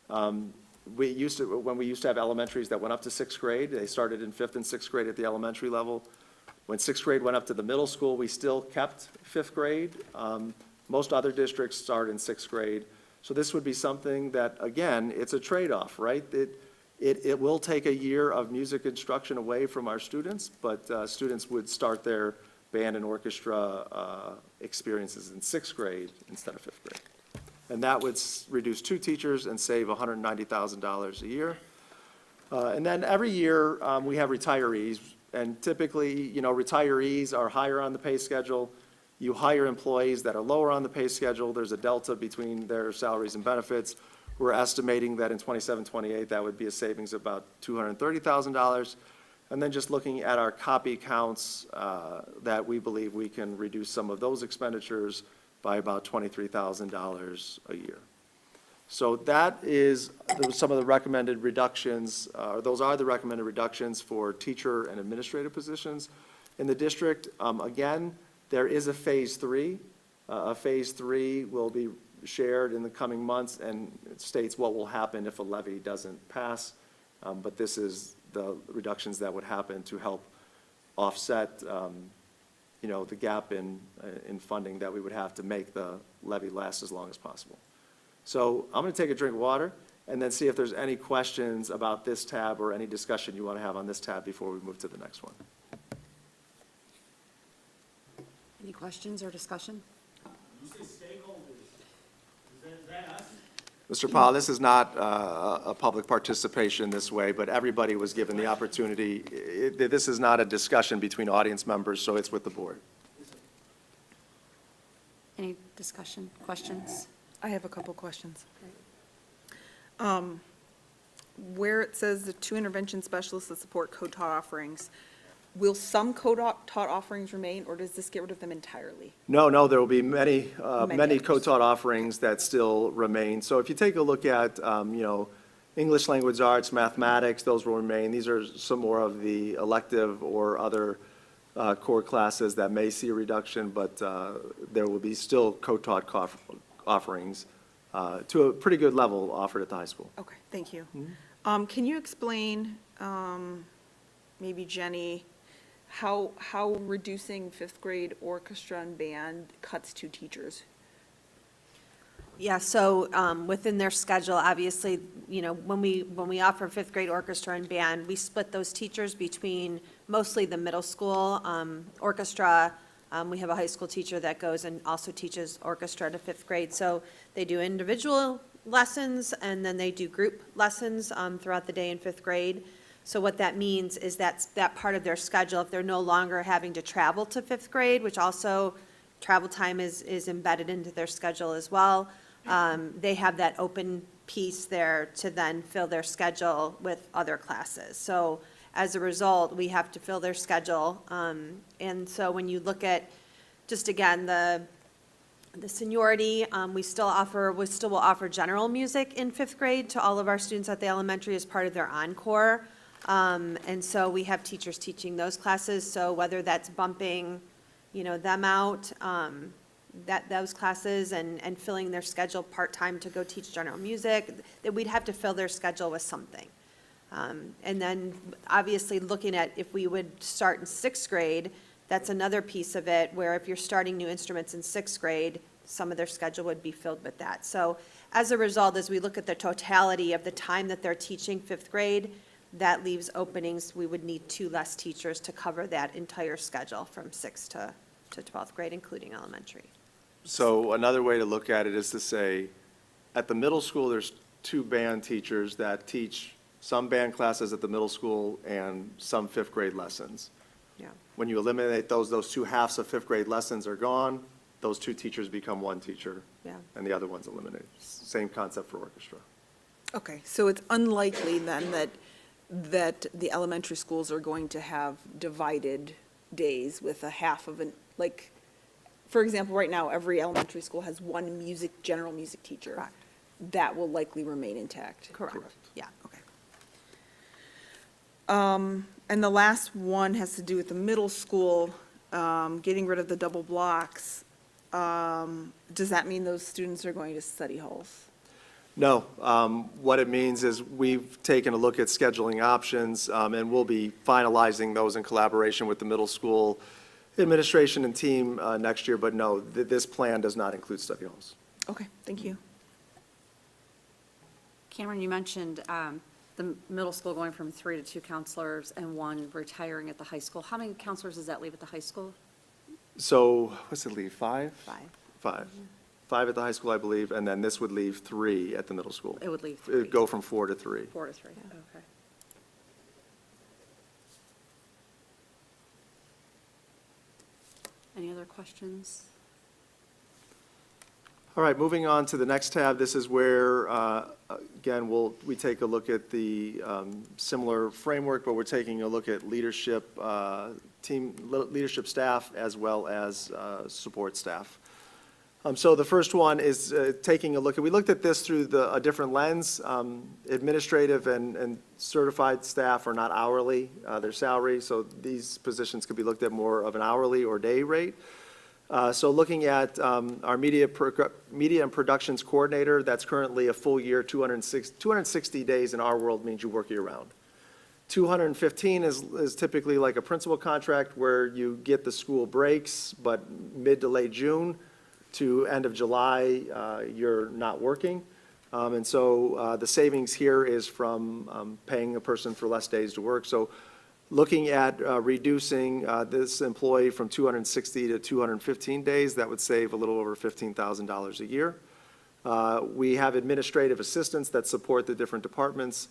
When we used to have elementaries that went up to 6th grade, they started in 5th and 6th grade at the elementary level. When 6th grade went up to the middle school, we still kept 5th grade. Most other districts start in 6th grade. So this would be something that, again, it's a trade-off, right? It will take a year of music instruction away from our students, but students would start their band and orchestra experiences in 6th grade instead of 5th grade. And that would reduce 2 teachers and save $190,000 a year. And then every year, we have retirees, and typically, retirees are higher on the pay schedule. You hire employees that are lower on the pay schedule. There's a delta between their salaries and benefits. We're estimating that in 27-28, that would be a savings of about $230,000. And then just looking at our copy counts, that we believe we can reduce some of those expenditures by about $23,000 a year. So that is some of the recommended reductions, or those are the recommended reductions for teacher and administrative positions in the district. Again, there is a phase 3. A phase 3 will be shared in the coming months, and it states what will happen if a levy doesn't pass. But this is the reductions that would happen to help offset, the gap in funding that we would have to make the levy last as long as possible. So I'm going to take a drink of water and then see if there's any questions about this tab or any discussion you want to have on this tab before we move to the next one. Any questions or discussion? You say stakeholders, is that us? Mr. Powell, this is not a public participation this way, but everybody was given the opportunity. This is not a discussion between audience members, so it's with the board. Any discussion, questions? I have a couple questions. Where it says the 2 intervention specialists that support co-taught offerings, will some co-taught offerings remain, or does this get rid of them entirely? No, there will be many others. co-taught offerings that still remain. So if you take a look at, English language arts, mathematics, those will remain. These are some more of the elective or other core classes that may see a reduction, but there will be still co-taught offerings to a pretty good level offered at the high school. Okay, thank you. Can you explain, maybe Jenny, how reducing 5th grade orchestra and band cuts 2 teachers? Yeah, so within their schedule, obviously, you know, when we offer fifth grade orchestra and band, we split those teachers between mostly the middle school orchestra. We have a high school teacher that goes and also teaches orchestra to fifth grade. So they do individual lessons and then they do group lessons throughout the day in fifth grade. So what that means is that's that part of their schedule, if they're no longer having to travel to fifth grade, which also travel time is embedded into their schedule as well. They have that open piece there to then fill their schedule with other classes. So as a result, we have to fill their schedule. And so when you look at, just again, the seniority, we still will offer general music in fifth grade to all of our students at the elementary as part of their encore. And so we have teachers teaching those classes. So whether that's bumping, you know, them out, those classes and filling their schedule part-time to go teach general music, that we'd have to fill their schedule with something. And then obviously looking at if we would start in sixth grade, that's another piece of it where if you're starting new instruments in sixth grade, some of their schedule would be filled with that. So as a result, as we look at the totality of the time that they're teaching fifth grade, that leaves openings. We would need 2 less teachers to cover that entire schedule from sixth to 12th grade, including elementary. So another way to look at it is to say, at the middle school, there's 2 band teachers that teach some band classes at the middle school and some fifth grade lessons. Yeah. When you eliminate those 2 halves of fifth grade lessons are gone, those 2 teachers become 1 teacher. Yeah. And the other one's eliminated. Same concept for orchestra. Okay, so it's unlikely then that the elementary schools are going to have divided days with a half of an, like, for example, right now, every elementary school has 1 general music teacher. Correct. That will likely remain intact. Correct. Yeah. Okay. And the last one has to do with the middle school, getting rid of the double blocks. Does that mean those students are going to study halls? No, what it means is we've taken a look at scheduling options, and we'll be finalizing those in collaboration with the middle school administration and team next year, but no, this plan does not include study halls. Okay, thank you. Cameron, you mentioned the middle school going from 3 to 2 counselors and 1 retiring at the high school. How many counselors does that leave at the high school? So, what's it leave, 5? 5. 5. 5 at the high school, I believe, and then this would leave 3 at the middle school. It would leave It 3. would go from 4 to 3. 4 to 3, okay. Any other questions? All right, moving on to the next tab, this is where, again, we take a look at the similar framework, but we're taking a look at leadership, leadership staff as well as support staff. So the first one is taking a look, we looked at this through a different lens. Administrative and certified staff are not hourly, they're salary, so these positions could be looked at more of an hourly or day rate. So looking at our media and productions coordinator, that's currently a full year, 260 days in our world means you work year round. 215 is typically like a principal contract where you get the school breaks, but mid to late June to end of July, you're not working. And so the savings here is from paying a person for less days to work. So looking at reducing this employee from 260 to 215 days, that would save a little over $15,000 a year. We have administrative assistants that support the different departments.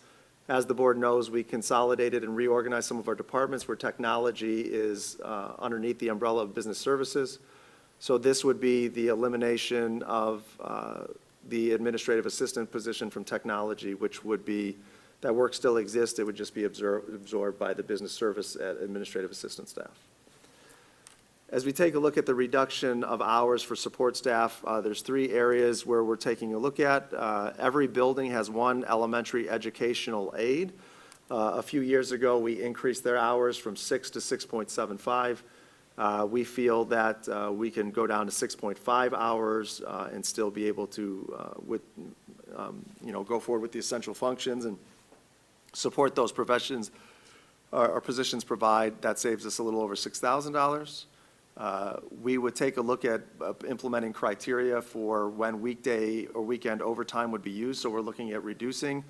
As the board knows, we consolidated and reorganized some of our departments where technology is underneath the umbrella of business services. So this would be the elimination of the administrative assistant position from technology, which would be, that work still exists, it would just be absorbed by the business service administrative assistant staff. As we take a look at the reduction of hours for support staff, there's 3 areas where we're taking a look at. Every building has 1 elementary educational aide. A few years ago, we increased their hours from 6 to 6.75. We feel that we can go down to 6.5 hours and still be able to, go forward with the essential functions and support those professions our positions provide. That saves us a little over $6,000. We would take a look at implementing criteria for when weekday or weekend overtime would be used. So we're looking at reducing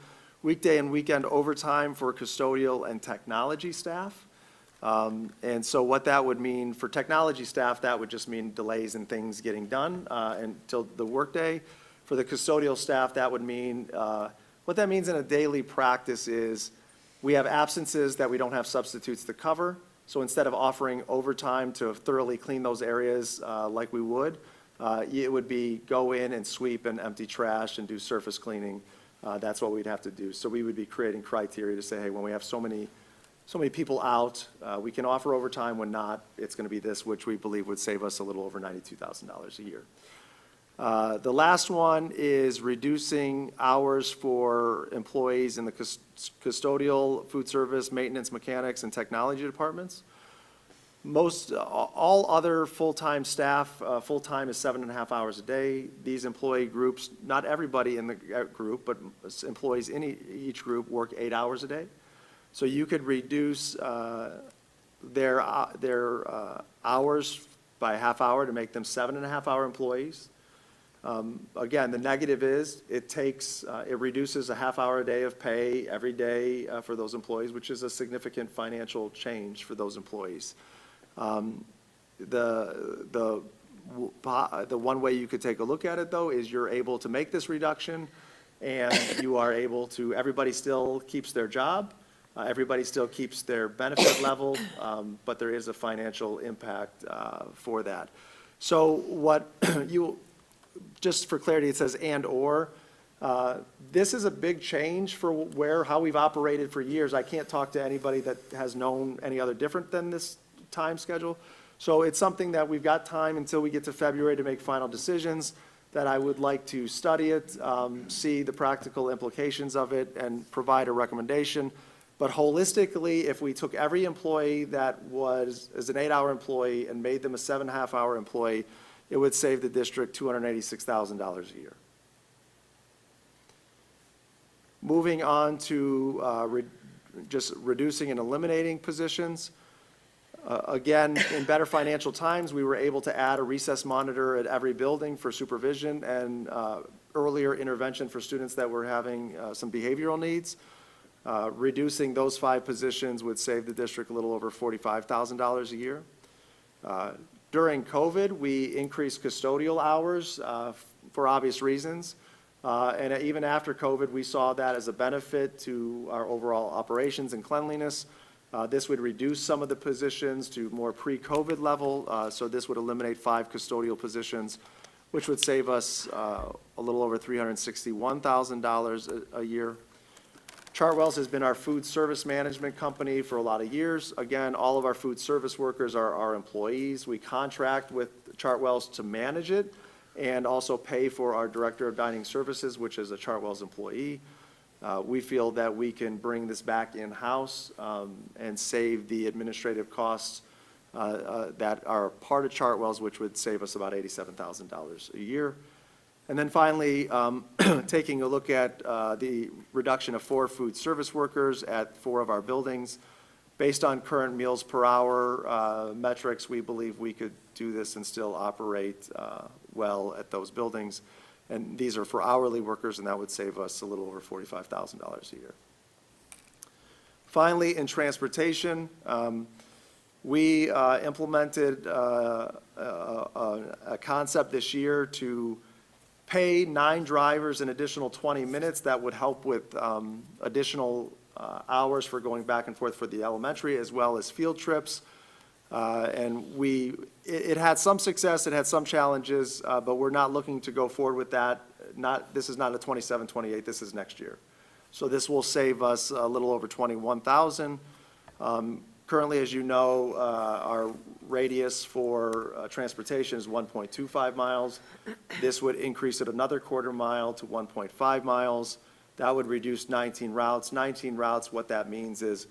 weekday and weekend overtime for custodial and technology staff. And so what that would mean for technology staff, that would just mean delays in things getting done until the workday. For the custodial staff, that would mean, what that means in a daily practice is we have absences that we don't have substitutes to cover. So instead of offering overtime to thoroughly clean those areas like we would, it would be go in and sweep and empty trash and do surface cleaning. That's what we'd have to do. So we would be creating criteria to say, hey, when we have so many people out, we can offer overtime. When not, it's going to be this, which we believe would save us a little over $92,000 a year. The last one is reducing hours for employees in the custodial, food service, maintenance, mechanics, and technology departments. All other full-time staff, full-time is 7.5 hours a day. These employee groups, not everybody in the group, but employees in each group work 8 hours a day. So you could reduce their hours by a half hour to make them 7.5-hour employees. Again, the negative is it reduces a half hour a day of pay every day for those employees, which is a significant financial change for those employees. The one way you could take a look at it, though, is you're able to make this reduction, and you are able to, everybody still keeps their job, everybody still keeps their benefit level, but there is a financial impact for that. So what just for clarity, it says and/or. This is a big change for how we've operated for years. I can't talk to anybody that has known any other different than this time schedule. So it's something that we've got time until we get to February to make final decisions, that I would like to study it, see the practical implications of it, and provide a recommendation. But holistically, if we took every employee that is an 8-hour employee and made them a 7.5-hour employee, it would save the district $286,000 a year. Moving on to just reducing and eliminating positions. Again, in better financial times, we were able to add a recess monitor at every building for supervision and earlier intervention for students that were having some behavioral needs. Reducing those 5 positions would save the district a little over $45,000 a year. During COVID, we increased custodial hours for obvious reasons. And even after COVID, we saw that as a benefit to our overall operations and cleanliness. This would reduce some of the positions to more pre-COVID level. So this would eliminate 5 custodial positions, which would save us a little over $361,000 a year. Chartwell's has been our food service management company for a lot of years. Again, all of our food service workers are our employees. We contract with Chartwell's to manage it and also pay for our director of dining services, which is a Chartwell's employee. We feel that we can bring this back in-house and save the administrative costs that are part of Chartwell's, which would save us about $87,000 a year. And then finally, taking a look at the reduction of 4 food service workers at 4 of our buildings. Based on current meals per hour metrics, we believe we could do this and still operate well at those buildings. And these are for hourly workers, and that would save us a little over $45,000 a year. Finally, in transportation, we implemented a concept this year to pay 9 drivers an additional 20 minutes. That would help with additional hours for going back and forth for the elementary, as well as field trips. And it had some success, it had some challenges, but we're not looking to go forward with that. This is not a 27, 28, this is next year. So this will save us a little over $21,000. Currently, as you know, our radius for transportation is 1.25 miles. This would increase it another quarter mile to 1.5 miles. That would reduce 19 routes. 19 routes, what that means is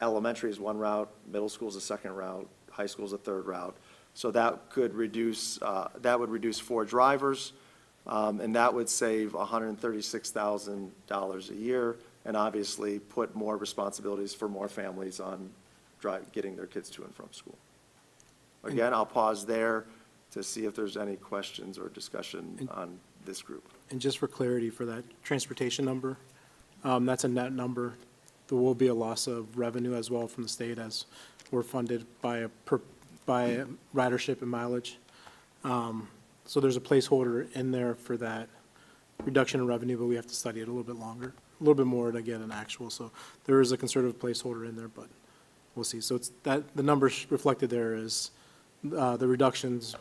elementary is 1 route, middle school is a 2nd route, high school is a 3rd route. So that could reduce, 4 drivers, and that would save $136,000 a year, and obviously put more responsibilities for more families on getting their kids to and from school. Again, I'll pause there to see if there's any questions or discussion on this group. And just for clarity, for that transportation number, that's a net number. There will be a loss of revenue as well from the state as we're funded by ridership and mileage. So there's a placeholder in there for that reduction in revenue, but we have to study it a little bit longer, a little bit more to get an actual. So there is a conservative placeholder in there, but we'll see. So it's that, the numbers reflected there is the reductions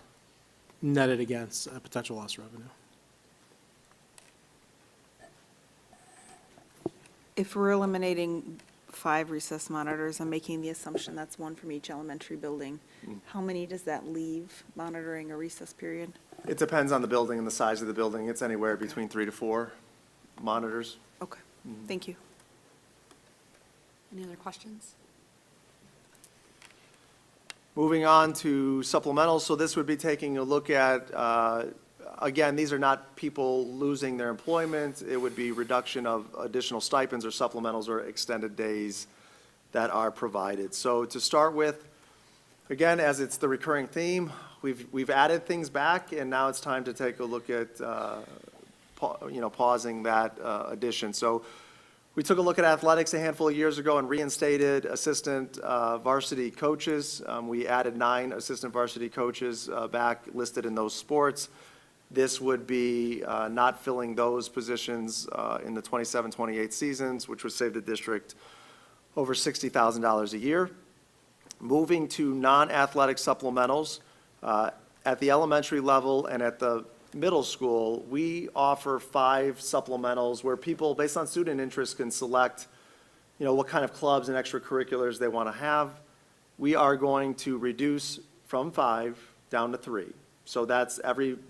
netted against a potential loss revenue. If we're eliminating 5 recess monitors, I'm making the assumption that's one from each elementary building. How many does that leave monitoring a recess period? It depends on the building and the size of the building. It's anywhere between 3 to 4 monitors. Okay, thank you. Any other questions? Moving on to supplementals, so this would be taking a look at, again, these are not people losing their employment. It would be reduction of additional stipends or supplementals or extended days that are provided. So to start with, again, as it's the recurring theme, we've added things back, and now it's time to take a look at, pausing that addition. So we took a look at athletics a handful of years ago and reinstated assistant varsity coaches. We added 9 assistant varsity coaches back listed in those sports. This would be not filling those positions in the 27-28 seasons, which would save the district over $60,000 a year. Moving to non-athletic supplementals, at the elementary level and at the middle school, we offer 5 supplementals where people, based on student interest, can select, what kind of clubs and extracurriculars they want to have. We are going to reduce from 5 down to 3. So that's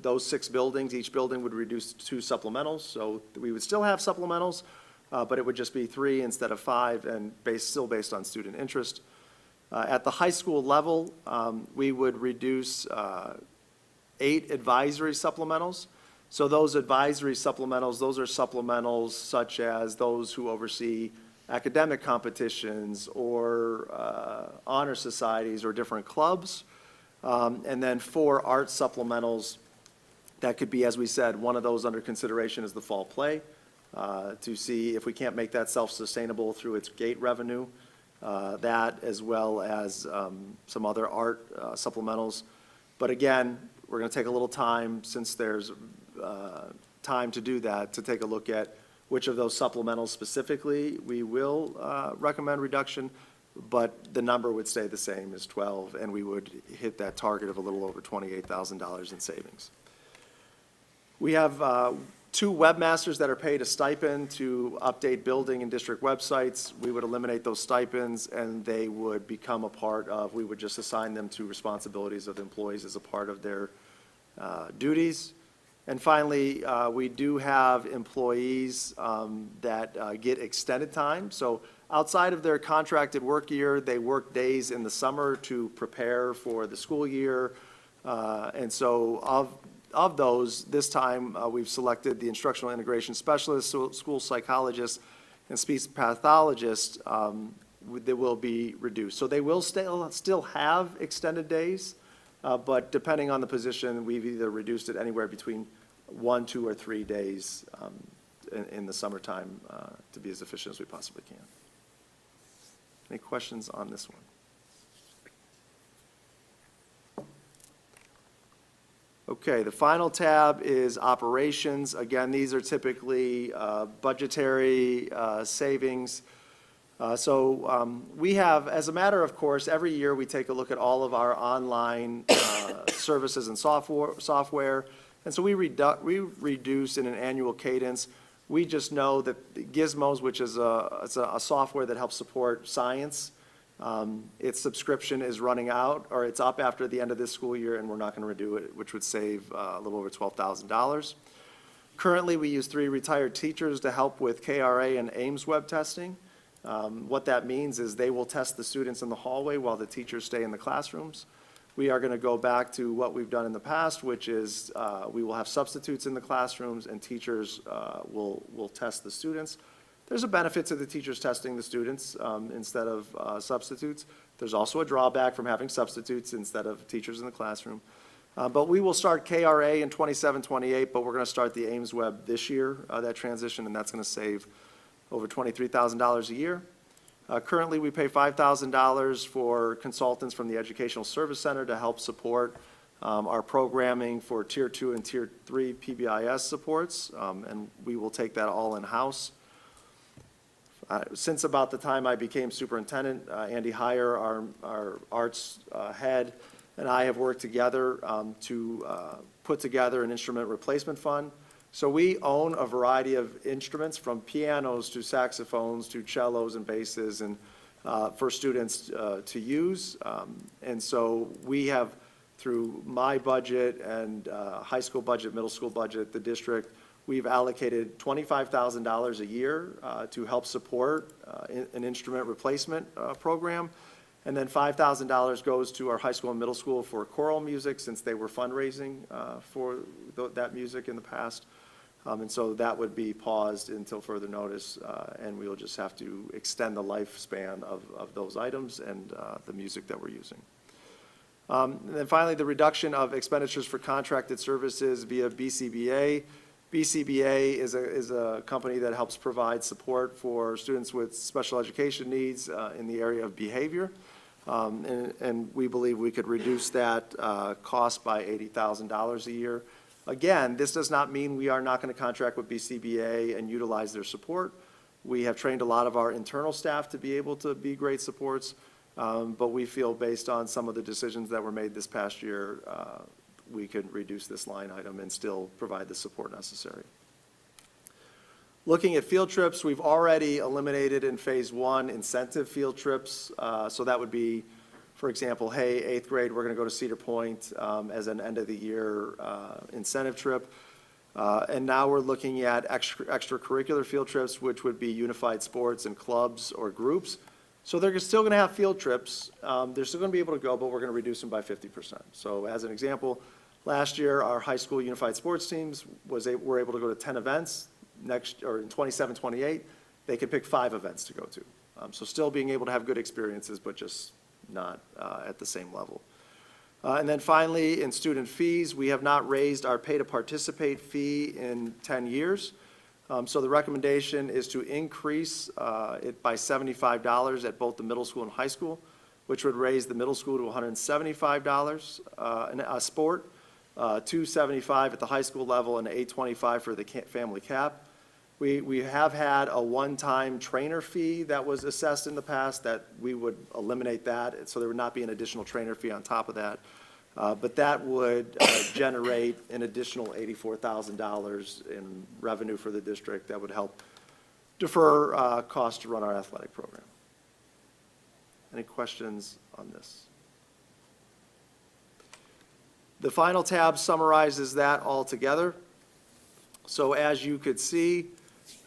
those 6 buildings, each building would reduce 2 supplementals. So we would still have supplementals, but it would just be 3 instead of 5 and still based on student interest. At the high school level, we would reduce 8 advisory supplementals. So those advisory supplementals, those are supplementals such as those who oversee academic competitions or honor societies or different clubs. And then 4 art supplementals. That could be, as we said, one of those under consideration is the fall play, to see if we can't make that self-sustainable through its gate revenue. That as well as some other art supplementals. But again, we're going to take a little time, since there's time to do that, to take a look at which of those supplementals specifically we will recommend reduction, but the number would stay the same as 12, and we would hit that target of a little over $28,000 in savings. We have 2 webmasters that are paid a stipend to update building and district websites. We would eliminate those stipends, and they would become a part of, we would just assign them to responsibilities of the employees as a part of their duties. And finally, we do have employees that get extended time. So outside of their contracted work year, they work days in the summer to prepare for the school year. And so of those, this time, we've selected the instructional integration specialist, school psychologist, and speech pathologist that will be reduced. So they will still have extended days, but depending on the position, we've either reduced it anywhere between 1, 2, or 3 days in the summertime to be as efficient as we possibly can. Any questions on this one? Okay, the final tab is operations. Again, these are typically budgetary savings. We have, as a matter of course, every year we take a look at all of our online services and software. And so we reduce in an annual cadence. We just know that Gizmos, which is a software that helps support science, its subscription is running out, or it's up after the end of this school year, and we're not going to renew it, which would save a little over $12,000. Currently, we use 3 retired teachers to help with KRA and Ames web testing. What that means is they will test the students in the hallway while the teachers stay in the classrooms. We are going to go back to what we've done in the past, which is we will have substitutes in the classrooms, and teachers will test the students. There's a benefit to the teachers testing the students instead of substitutes. There's also a drawback from having substitutes instead of teachers in the classroom. But we will start KRA in 27-28, but we're going to start the Ames Web this year, that transition, and that's going to save over $23,000 a year. Currently, we pay $5,000 for consultants from the Educational Service Center to help support our programming for Tier 2 and Tier 3 PBIS supports, and we will take that all in-house. Since about the time I became superintendent, Andy Heyer, our arts head, and I have worked together to put together an instrument replacement fund. So we own a variety of instruments, from pianos to saxophones to cellos and basses, and for students to use. And so we have, through my budget and high school budget, middle school budget, the district, we've allocated $25,000 a year to help support an instrument replacement program. And then $5,000 goes to our high school and middle school for choral music, since they were fundraising for that music in the past. And so that would be paused until further notice, and we'll just have to extend the lifespan of those items and the music that we're using. And then finally, the reduction of expenditures for contracted services via BCBA. BCBA is a company that helps provide support for students with special education needs in the area of behavior. And we believe we could reduce that cost by $80,000 a year. Again, this does not mean we are not going to contract with BCBA and utilize their support. We have trained a lot of our internal staff to be able to be great supports, but we feel, based on some of the decisions that were made this past year, we could reduce this line item and still provide the support necessary. Looking at field trips, we've already eliminated in phase 1 incentive field trips. So that would be, for example, hey, 8th grade, we're going to go to Cedar Point as an end-of-the-year incentive trip. And now we're looking at extracurricular field trips, which would be unified sports and clubs or groups. So they're still going to have field trips. They're still going to be able to go, but we're going to reduce them by 50%. So as an example, last year, our high school unified sports teams were able to go to 10 events. In 27-28, they could pick 5 events to go to. So still being able to have good experiences, but just not at the same level. And then finally, in student fees, we have not raised our pay-to-participate fee in 10 years. So the recommendation is to increase it by $75 at both the middle school and high school, which would raise the middle school to $175 a sport, $275 at the high school level, and $825 for the family cap. We have had a one-time trainer fee that was assessed in the past that we would eliminate that, so there would not be an additional trainer fee on top of that. But that would generate an additional $84,000 in revenue for the district that would help defer costs to run our athletic program. Any questions on this? The final tab summarizes that all together. So as you could see,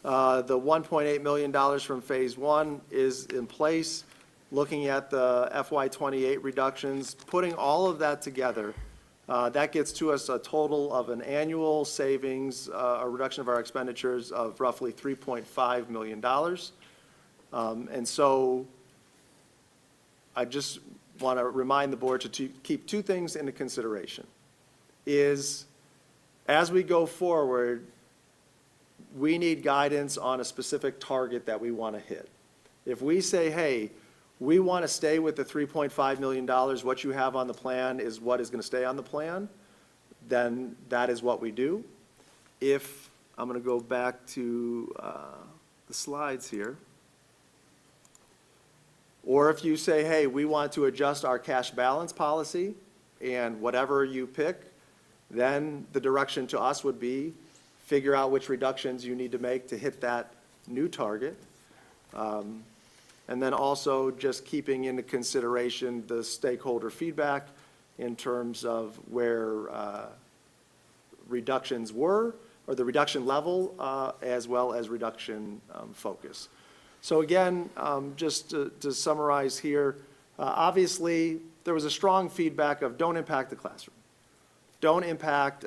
the $1.8 million from phase 1 is in place. Looking at the FY28 reductions, putting all of that together, that gets to us a total of an annual savings, a reduction of our expenditures of roughly $3.5 million. And so I just want to remind the board to keep 2 things into consideration. Is, as we go forward, we need guidance on a specific target that we want to hit. If we say, hey, we want to stay with the $3.5 million, what you have on the plan is what is going to stay on the plan, then that is what we do. If, I'm going to go back to the slides here. Or if you say, hey, we want to adjust our cash balance policy, and whatever you pick, then the direction to us would be figure out which reductions you need to make to hit that new target. And then also just keeping into consideration the stakeholder feedback in terms of where reductions were, or the reduction level, as well as reduction focus. So again, just to summarize here, obviously there was a strong feedback of don't impact the classroom. Don't impact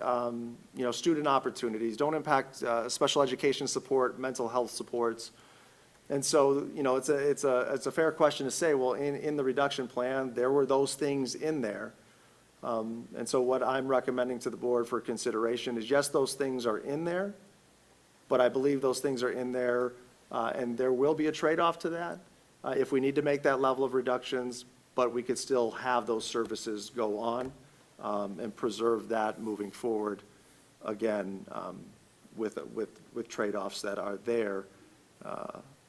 student opportunities. Don't impact special education support, mental health supports. And so, it's a fair question to say, well, in the reduction plan, there were those things in there. And so what I'm recommending to the board for consideration is, yes, those things are in there, but I believe those things are in there, and there will be a trade-off to that, if we need to make that level of reductions, but we could still have those services go on, and preserve that moving forward, again, with trade-offs that are there,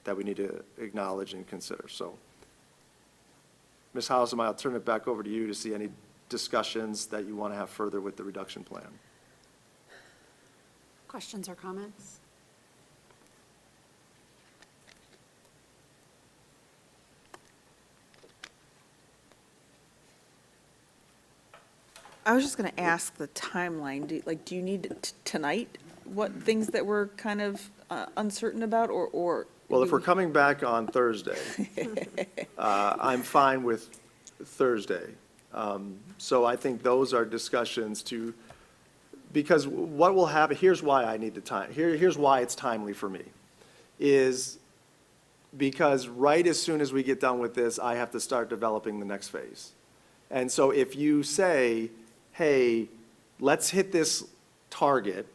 that we need to acknowledge and consider. So, Ms. Hausum, I'll turn it back over to you to see any discussions that you want to have further with the reduction plan. Questions or comments? I was just going to ask the timeline. Do you need tonight what things that we're kind of uncertain about, or? Well, if we're coming back on Thursday, I'm fine with Thursday. So I think those are discussions because what will happen, here's why I need the time, here's why it's timely for me, is because right as soon as we get done with this, I have to start developing the next phase. And so if you say, hey, let's hit this target,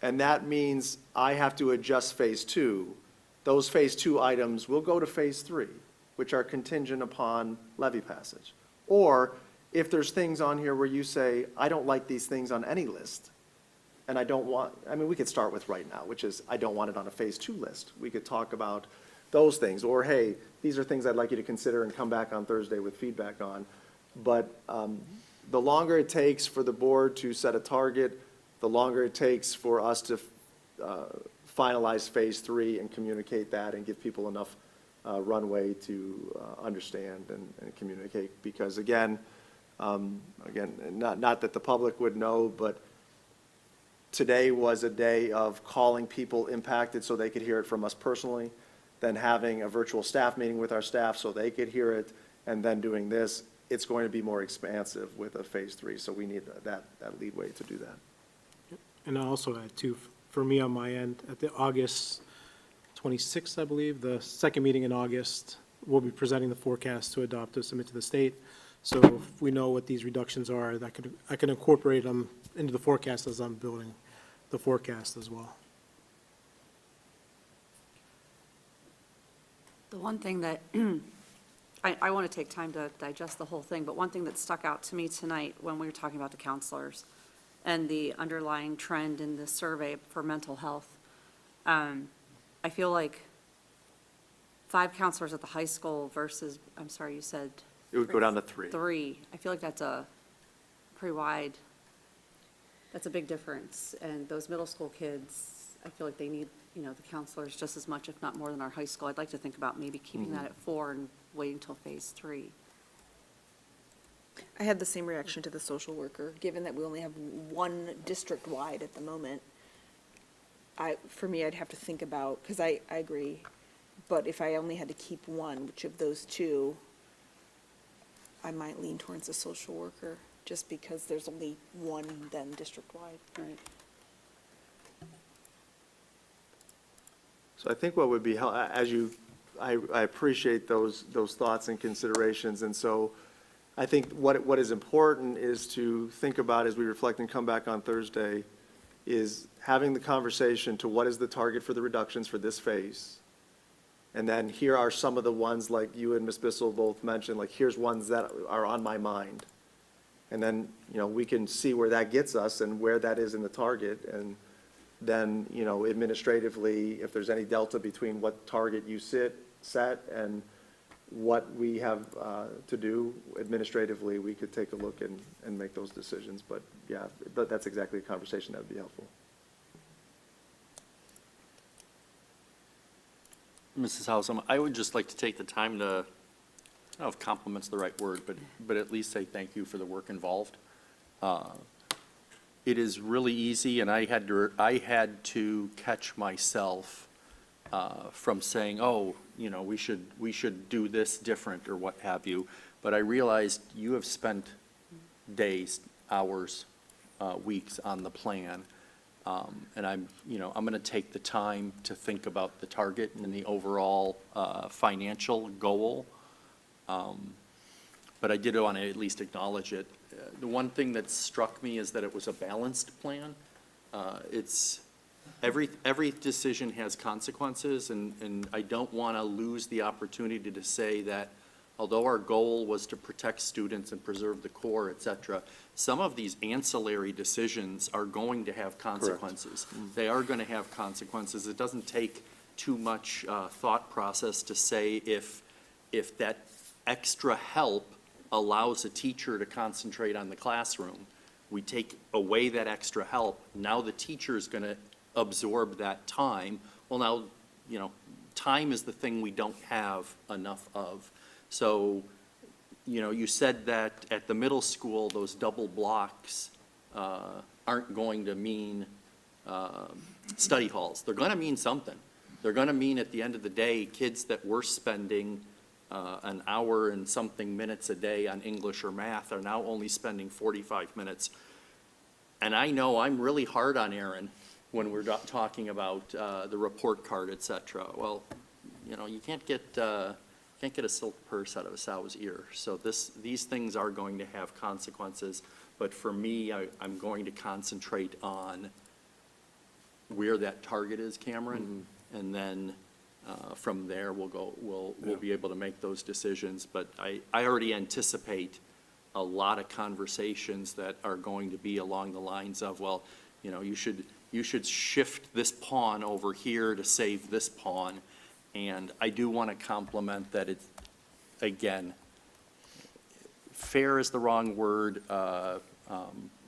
and that means I have to adjust phase 2, those phase 2 items will go to phase 3, which are contingent upon levy passage. Or if there's things on here where you say, I don't like these things on any list, and we could start with right now, which is, I don't want it on a phase 2 list. We could talk about those things, or hey, these are things I'd like you to consider and come back on Thursday with feedback on. But the longer it takes for the board to set a target, the longer it takes for us to finalize phase 3 and communicate that and give people enough runway to understand and communicate. Because again, not that the public would know, but today was a day of calling people impacted so they could hear it from us personally, then having a virtual staff meeting with our staff so they could hear it, and then doing this. It's going to be more expansive with a phase 3, so we need that leadway to do that. And I'll also add too, for me on my end, at the August 26th, I believe, the second meeting in August, we'll be presenting the forecast to adopt to submit to the state. So if we know what these reductions are, I can incorporate them into the forecast as I'm building the forecast as well. The one thing that, I want to take time to digest the whole thing, but one thing that stuck out to me tonight when we were talking about the counselors and the underlying trend in the survey for mental health, I feel like 5 counselors at the high school versus, I'm sorry, you said? It would go down to 3. 3. I feel like that's a pretty wide, that's a big difference. And those middle school kids, I feel like they need, the counselors just as much, if not more than our high school. I'd like to think about maybe keeping that at 4 and waiting till phase 3. I had the same reaction to the social worker, given that we only have one district-wide at the moment. For me, I'd have to think about, because I agree, but if I only had to keep one, which of those 2, I might lean towards a social worker, just because there's only one then district-wide. Right. So I think what would be, I appreciate those thoughts and considerations, and so I think what is important is to think about as we reflect and come back on Thursday, is having the conversation to what is the target for the reductions for this phase. And then here are some of the ones, like you and Ms. Bissell both mentioned, like here's ones that are on my mind. And then, we can see where that gets us and where that is in the target, and then, administratively, if there's any delta between what target you set and what we have to do administratively, we could take a look and make those decisions. But yeah, but that's exactly a conversation that would be helpful. Mrs. Hausum, I would just like to take the time to, I don't know if compliment's the right word, but at least say thank you for the work involved. It is really easy, and I had to catch myself from saying, oh, we should do this different or what have you. But I realized you have spent days, hours, weeks on the plan. And I'm going to take the time to think about the target and the overall financial goal. But I did want to at least acknowledge it. The one thing that struck me is that it was a balanced plan. It's, every decision has consequences, and I don't want to lose the opportunity to say that although our goal was to protect students and preserve the core, et cetera, some of these ancillary decisions are going to have consequences. They are going to have consequences. It doesn't take too much thought process to say if that extra help allows a teacher to concentrate on the classroom, we take away that extra help, now the teacher is going to absorb that time. Well, now, time is the thing we don't have enough of. So, you said that at the middle school, those double blocks aren't going to mean study halls. They're going to mean something. They're going to mean at the end of the day, kids that were spending an hour and something minutes a day on English or math are now only spending 45 minutes. And I know I'm really hard on Aaron when we're talking about the report card, et cetera. Well, you can't get a silk purse out of a sow's ear. So these things are going to have consequences. But for me, I'm going to concentrate on where that target is, Cameron, and then from there we'll be able to make those decisions. But I already anticipate a lot of conversations that are going to be along the lines of, well, you should shift this pawn over here to save this pawn. And I do want to compliment that it's, again, fair is the wrong word,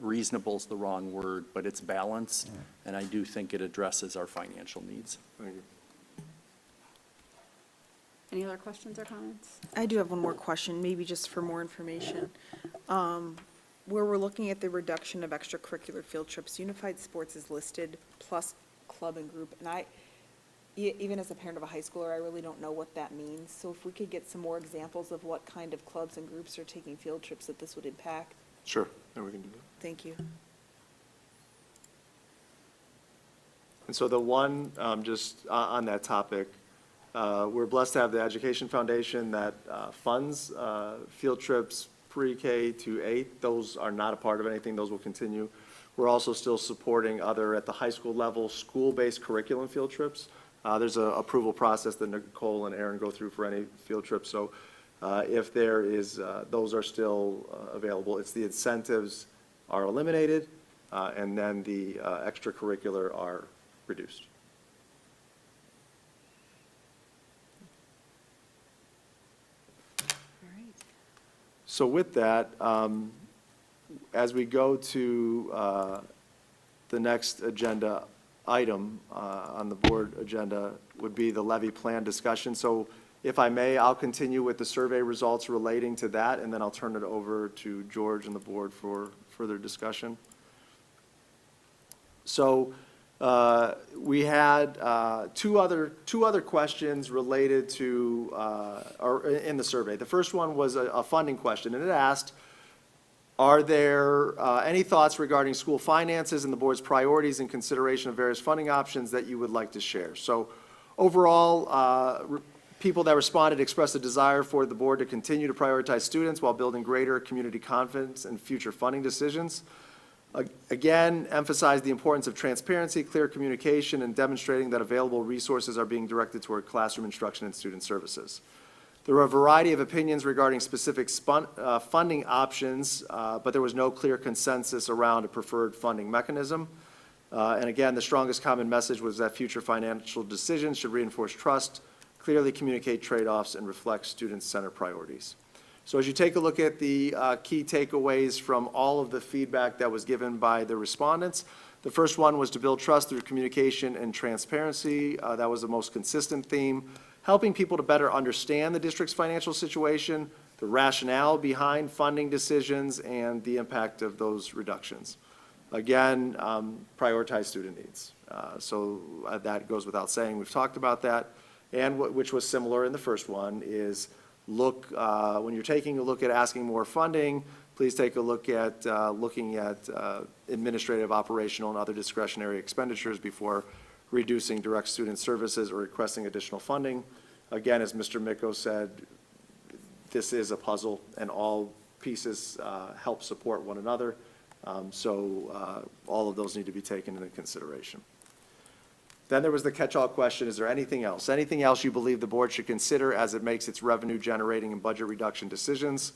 reasonable is the wrong word, but it's balanced, and I do think it addresses our financial needs. Thank you. Any other questions or comments? I do have one more question, maybe just for more information. Where we're looking at the reduction of extracurricular field trips, unified sports is listed plus club and group, and even as a parent of a high schooler, I really don't know what that means. So if we could get some more examples of what kind of clubs and groups are taking field trips that this would impact. Sure, then we can do that. Thank you. And so the one, just on that topic, we're blessed to have the Education Foundation that funds field trips pre-K to 8. Those are not a part of anything. Those will continue. We're also still supporting other, at the high school level, school-based curriculum field trips. There's an approval process that Nicole and Aaron go through for any field trip. So if there is, those are still available. It's the incentives are eliminated, and then the extracurricular are reduced. So with that, as we go to the next agenda item on the board agenda would be the levy plan discussion. So if I may, I'll continue with the survey results relating to that, and then I'll turn it over to George and the board for further discussion. So we had two other questions related to, or in the survey. The first one was a funding question, and it asked, are there any thoughts regarding school finances and the board's priorities in consideration of various funding options that you would like to share? So overall, people that responded expressed a desire for the board to continue to prioritize students while building greater community confidence in future funding decisions. Again, emphasize the importance of transparency, clear communication, and demonstrating that available resources are being directed toward classroom instruction and student services. There were a variety of opinions regarding specific funding options, but there was no clear consensus around a preferred funding mechanism. And again, the strongest common message was that future financial decisions should reinforce trust, clearly communicate trade-offs, and reflect student-centered priorities. So as you take a look at the key takeaways from all of the feedback that was given by the respondents, the first one was to build trust through communication and transparency. That was the most consistent theme. Helping people to better understand the district's financial situation, the rationale behind funding decisions, and the impact of those reductions. Again, prioritize student needs. So that goes without saying. We've talked about that. And which was similar in the first one is look, when you're taking a look at asking more funding, please take a look at, looking at administrative, operational, and other discretionary expenditures before reducing direct student services or requesting additional funding. Again, as Mr. Micko said, this is a puzzle, and all pieces help support one another. So all of those need to be taken into consideration. Then there was the catch-all question, is there anything else? Anything else you believe the board should consider as it makes its revenue-generating and budget reduction decisions?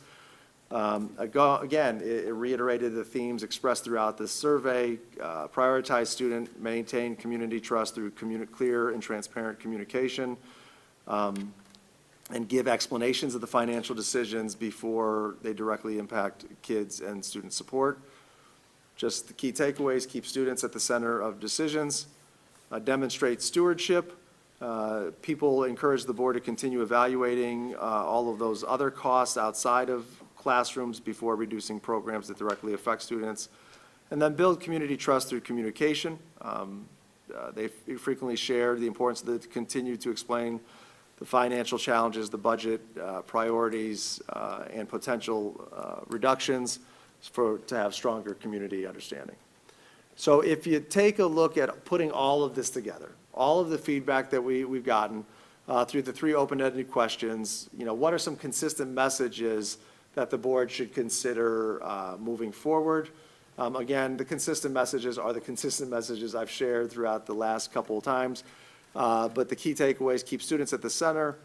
Again, it reiterated the themes expressed throughout this survey: prioritize student, maintain community trust through clear and transparent communication, and give explanations of the financial decisions before they directly impact kids and student support. Just the key takeaways: keep students at the center of decisions, demonstrate stewardship. People encourage the board to continue evaluating all of those other costs outside of classrooms before reducing programs that directly affect students, and then build community trust through communication. They frequently share the importance of continue to explain the financial challenges, the budget priorities, and potential reductions to have stronger community understanding. So if you take a look at putting all of this together, all of the feedback that we've gotten through the 3 open-ended questions, what are some consistent messages that the board should consider moving forward? Again, the consistent messages are the consistent messages I've shared throughout the last couple of times. But the key takeaways: keep students at the center,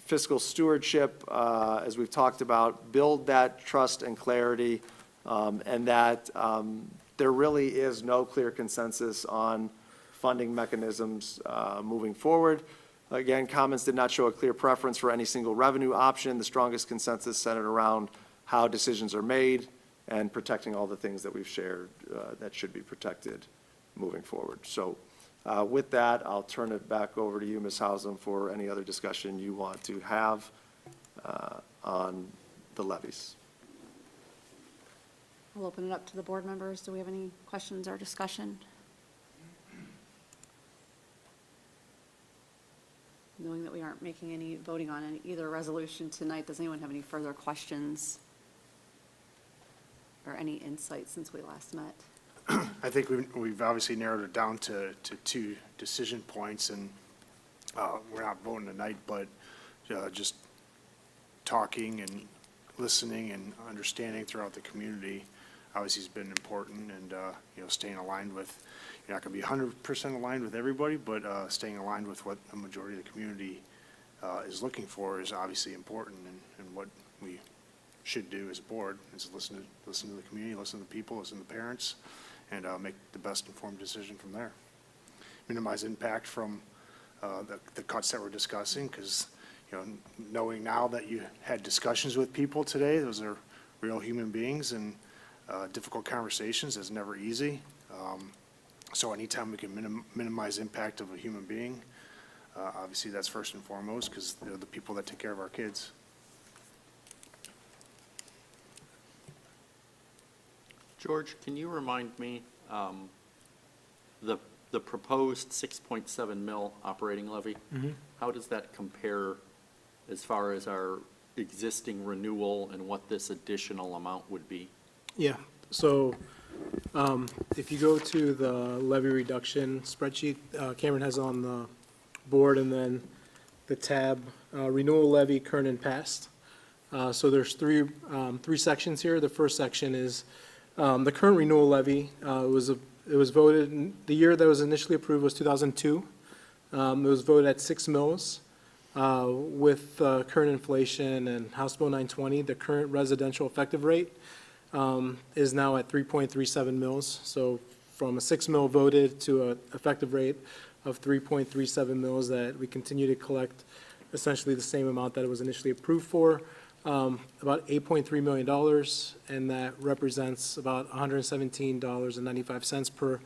fiscal stewardship, as we've talked about, build that trust and clarity, and that there really is no clear consensus on funding mechanisms moving forward. Again, comments did not show a clear preference for any single revenue option. The strongest consensus centered around how decisions are made and protecting all the things that we've shared that should be protected moving forward. So with that, I'll turn it back over to you, Ms. Hausum, for any other discussion you want to have on the levies. We'll open it up to the board members. Do we have any questions or discussion? Knowing that we aren't making any voting on either resolution tonight, does anyone have any further questions or any insights since we last met? I think we've obviously narrowed it down to 2 decision points, and we're not voting tonight, but just talking and listening and understanding throughout the community obviously has been important, and staying aligned with, you're not going to be 100% aligned with everybody, but staying aligned with what the majority of the community is looking for is obviously important, and what we should do as a board is listen to the community, listen to the people, listen to the parents, and make the best informed decision from there. Minimize impact from the cuts that we're discussing, because knowing now that you had discussions with people today, those are real human beings, and difficult conversations is never easy. So anytime we can minimize impact of a human being, obviously that's first and foremost, because they're the people that take care of our kids. George, can you remind me, the proposed 6.7 mil operating levy? How does that compare as far as our existing renewal and what this additional amount would be? Yeah, so if you go to the levy reduction spreadsheet, Cameron has on the board, and then the tab, renewal levy, current and past. So there's three sections here. The first section is the current renewal levy. It was voted, the year that was initially approved was 2002. It was voted at 6 mils. With current inflation and House Bill 920, the current residential effective rate is now at 3.37 mils. So from a 6 mil voted to an effective rate of 3.37 mils, that we continue to collect essentially the same amount that it was initially approved for, about $8.3 million, and that represents about $117.95 per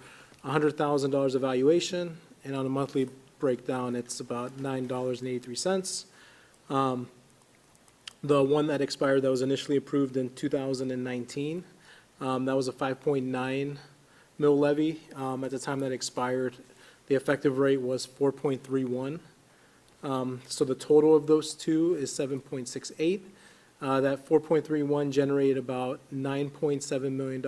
$100,000 evaluation, and on a monthly breakdown, it's about $9.83. The one that expired that was initially approved in 2019, that was a 5.9 mil levy. At the time that expired, the effective rate was 4.31. So the total of those two is 7.68. That 4.31 generated about $9.7 million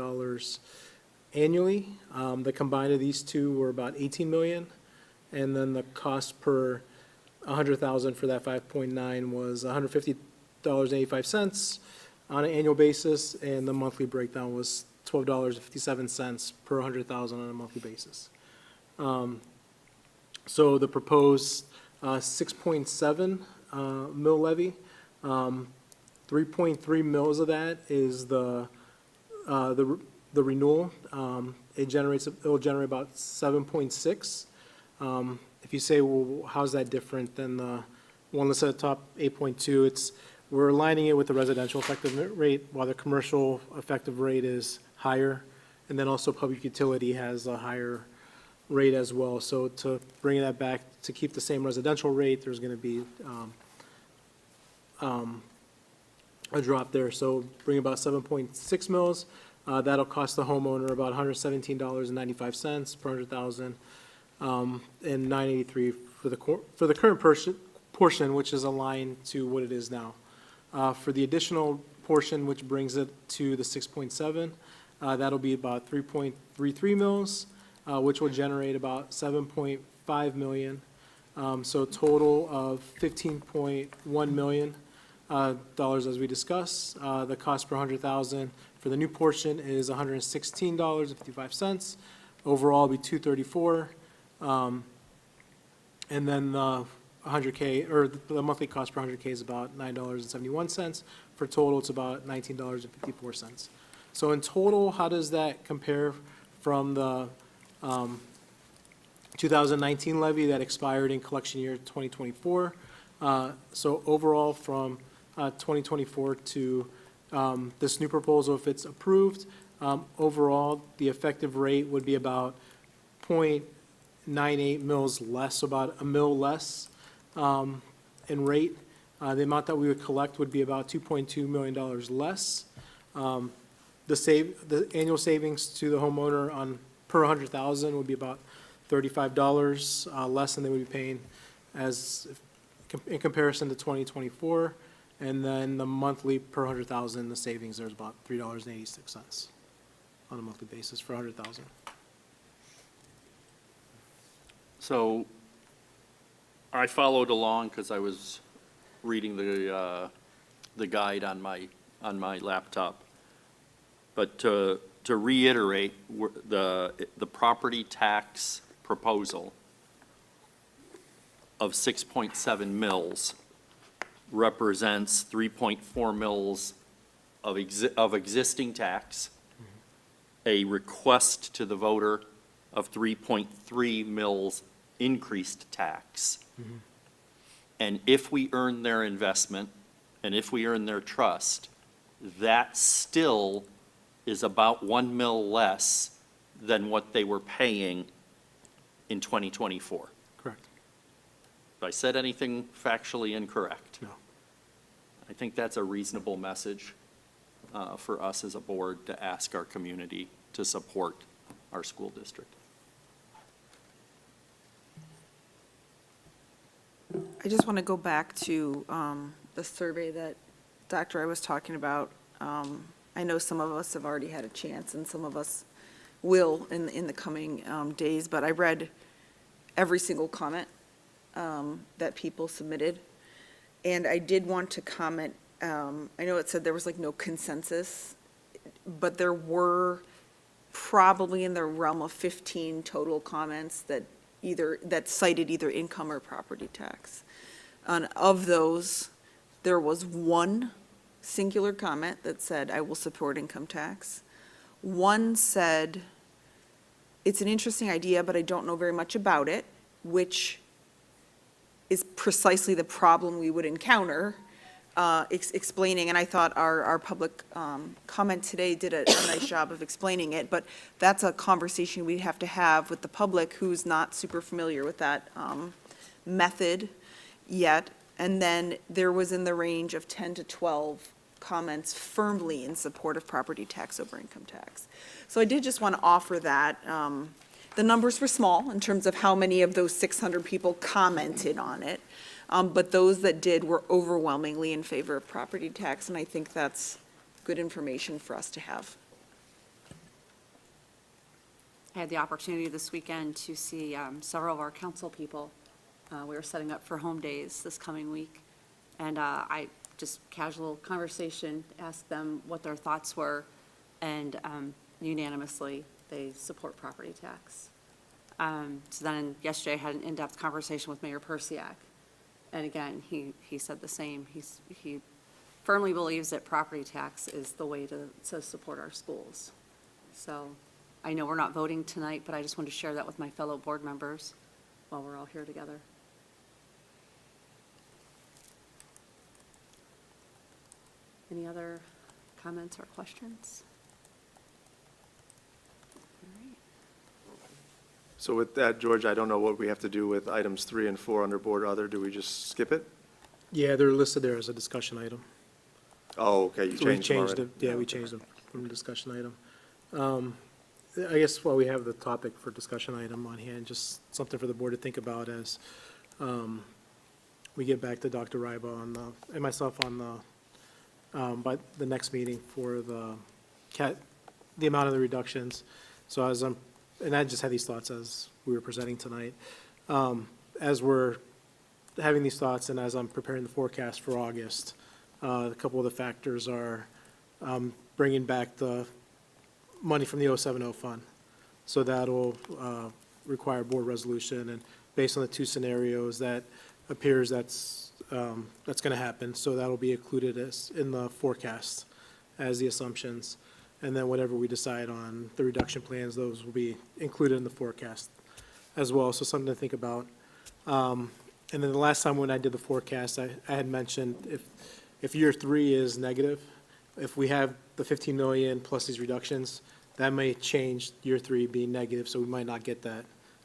annually. The combined of these two were about 18 million, and then the cost per 100,000 for that 5.9 was $150.85 on an annual basis, and the monthly breakdown was $12.57 per 100,000 on a monthly basis. So the proposed 6.7 mill levy, 3.3 mils of that is the renewal. It will generate about 7.6. If you say, well, how's that different than the one that's at the top, 8.2, we're aligning it with the residential effective rate, while the commercial effective rate is higher. And then also public utility has a higher rate as well. So to bring that back, to keep the same residential rate, there's going to be a drop there. So bring about 7.6 mils. That'll cost the homeowner about $117.95 per 100,000, and $983 for the current portion, which is aligned to what it is now. For the additional portion, which brings it to the 6.7, that'll be about 3.33 mils, which will generate about 7.5 million. So a total of $15.1 million dollars as we discussed. The cost per 100,000 for the new portion is $116.55. Overall, it'll be $234. And then the 100K, or the monthly cost per 100K is about $9.71. For total, it's about $19.54. So in total, how does that compare from the 2019 levy that expired in collection year 2024? So overall, from 2024 to this new proposal, if it's approved, overall, the effective rate would be about 0.98 mils less, so about a mil less in rate. The amount that we would collect would be about $2.2 million less. The annual savings to the homeowner on per 100,000 would be about $35 less than they would be paying in comparison to 2024. And then the monthly per 100,000, the savings there's about $3.86 on a monthly basis for 100,000. So I followed along because I was reading the guide on my laptop. But to reiterate, the property tax proposal of 6.7 mils represents 3.4 mils of existing tax, a request to the voter of 3.3 mils increased tax. And if we earn their investment, and if we earn their trust, that still is about 1 mil less than what they were paying in 2024. Correct. If I said anything factually incorrect? No. I think that's a reasonable message for us as a board to ask our community to support our school district. I just want to go back to the survey that Dr. I was talking about. I know some of us have already had a chance, and some of us will in the coming days, but I read every single comment that people submitted. And I did want to comment, I know it said there was like no consensus, but there were probably in the realm of 15 total comments that cited either income or property tax. And of those, there was one singular comment that said, I will support income tax. One said, it's an interesting idea, but I don't know very much about it, which is precisely the problem we would encounter, explaining, and I thought our public comment today did a nice job of explaining it, but that's a conversation we'd have to have with the public who's not super familiar with that method yet. And then there was in the range of 10 to 12 comments firmly in support of property tax over income tax. So I did just want to offer that. The numbers were small in terms of how many of those 600 people commented on it. But those that did were overwhelmingly in favor of property tax, and I think that's good information for us to have. I had the opportunity this weekend to see several of our council people. We were setting up for home days this coming week, and I just casual conversation, asked them what their thoughts were, and unanimously, they support property tax. So then yesterday, I had an in-depth conversation with Mayor Persiak, and again, he said the same. He firmly believes that property tax is the way to support our schools. So I know we're not voting tonight, but I just wanted to share that with my fellow board members while we're all here together. Any other comments or questions? All right. So with that, George, I don't know what we have to do with items 3 and 4 under board other. Do we just skip it? Yeah, they're listed there as a discussion item. Oh, okay, you So we changed them already. Yeah, we changed them from a discussion item. I guess while we have the topic for discussion item on hand, just something for the board to think about as we get back to Dr. Ryba and myself on by the next meeting for the amount of the reductions. So and I just had these thoughts as we were presenting tonight. As we're having these thoughts and as I'm preparing the forecast for August, a couple of the factors are bringing back the money from the 070 fund. So that'll require board resolution, and based on the two scenarios, that appears that's going to happen. So that'll be included in the forecast as the assumptions. And then whatever we decide on the reduction plans, those will be included in the forecast as well. So something to think about. And then the last time when I did the forecast, I had mentioned if year 3 is negative, if we have the 15 million plus these reductions, that may change year 3 being negative, so we might not get that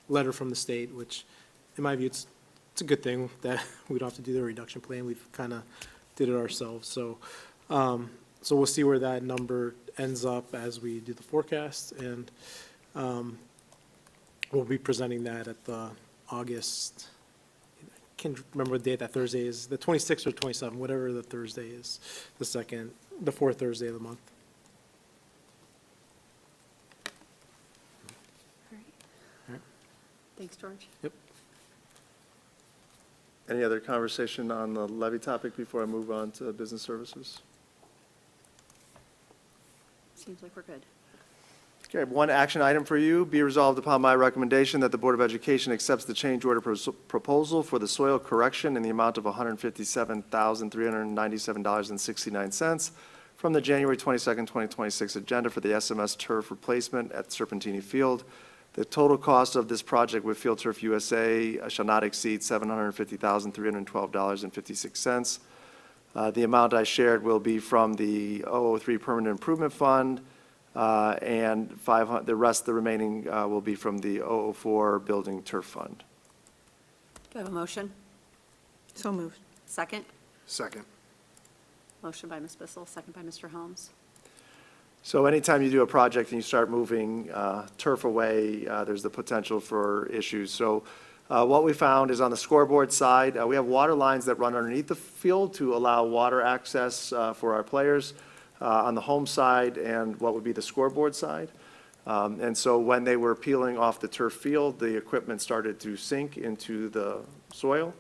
letter from the state, which in my view, it's a good thing that we don't have to do the reduction plan. We've kind of did it ourselves. So, so we'll see where that number ends up as we do the forecast, and we'll be presenting that at the August, I can't remember what date that Thursday is, the 26th or 27th, whatever the Thursday is, the fourth Thursday of the month. All right. Thanks, George. Yep. Any other conversation on the levy topic before I move on to business services? Seems like we're good. Okay, one action item for you. Be resolved upon my recommendation that the Board of Education accepts the change order proposal for the soil correction in the amount of $157,397.69 from the January 22nd, 2026 agenda for the SMS turf replacement at Serpentini Field. The total cost of this project with Field Turf USA shall not exceed $750,312.56. The amount I shared will be from the 003 Permanent Improvement Fund, and the remaining will be from the 004 Building Turf Fund. Do I have a motion? So moved. Second? Second. Motion by Ms. Bissell, second by Mr. Holmes. So anytime you do a project and you start moving turf away, there's the potential for issues. So what we found is on the scoreboard side, we have water lines that run underneath the field to allow water access for our players on the home side and what would be the scoreboard side. And so when they were peeling off the turf field, the equipment started to sink into the soil.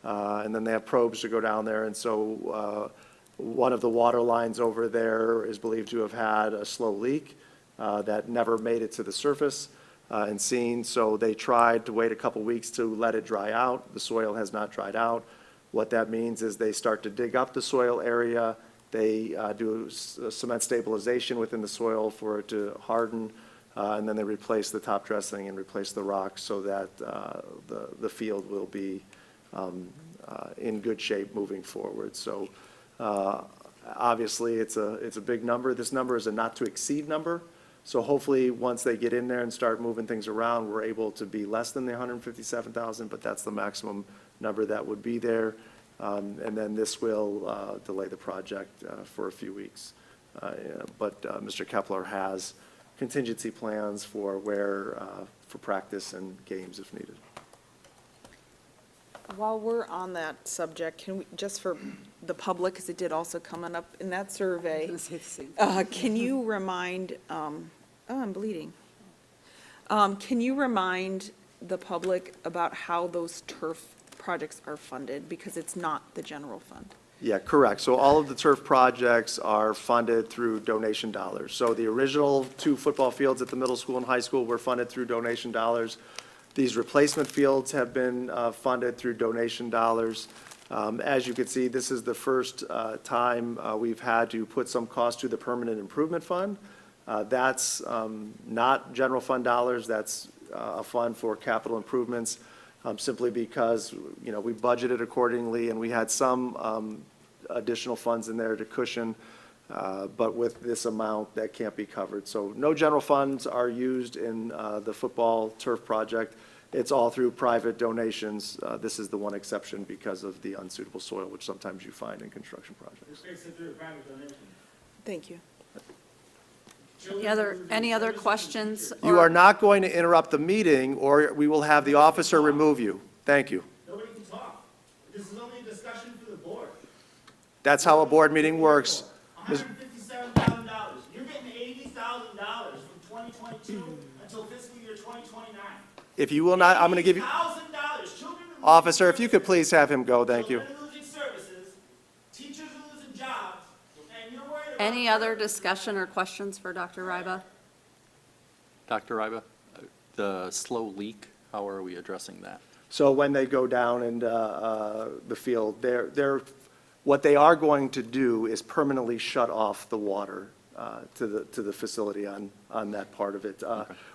And then they have probes to go down there. And so one of the water lines over there is believed to have had a slow leak that never made it to the surface and seen. So they tried to wait a couple weeks to let it dry out. The soil has not dried out. What that means is they start to dig up the soil area. They do cement stabilization within the soil for it to harden, and then they replace the top dressing and replace the rocks so that the field will be in good shape moving forward. So obviously, it's a big number. This number is a not-to-exceed number. So hopefully, once they get in there and start moving things around, we're able to be less than the 157,000, but that's the maximum number that would be there. And then this will delay the project for a few weeks. But Mr. Kepler has contingency plans for for practice and games if needed. While we're on that subject, can we, just for the public, because it did also come up in that survey, can you remind, oh, I'm bleeding. Can you remind the public about how those turf projects are funded? Because it's not the general fund. Yeah, correct. So all of the turf projects are funded through donation dollars. So the original 2 football fields at the middle school and high school were funded through donation dollars. These replacement fields have been funded through donation dollars. As you can see, this is the first time we've had to put some cost to the permanent improvement fund. That's not general fund dollars, that's a fund for capital improvements, simply because, you know, we budgeted accordingly and we had some additional funds in there to cushion, but with this amount, that can't be covered. So no general funds are used in the football turf project. It's all through private donations. This is the one exception because of the unsuitable soil, which sometimes you find in construction projects. Thank you. Any other questions? You or- are not going to interrupt the meeting, or we will have the officer remove you. Thank you. Nobody can talk. This is only a discussion for the board. That's how a board meeting works. $157,000. You're getting $80,000 from 2022 until fiscal year 2029. If you will not, I'm going to give you, $80,000. Children are officer, if you could please have him go, thank you. Children are losing services, teachers are losing jobs, and you're worried about. Any other discussion or questions for Dr. Ryba? Dr. Ryba, the slow leak, how are we addressing that? So when they go down in the field, what they are going to do is permanently shut off the water to the facility on that part of it.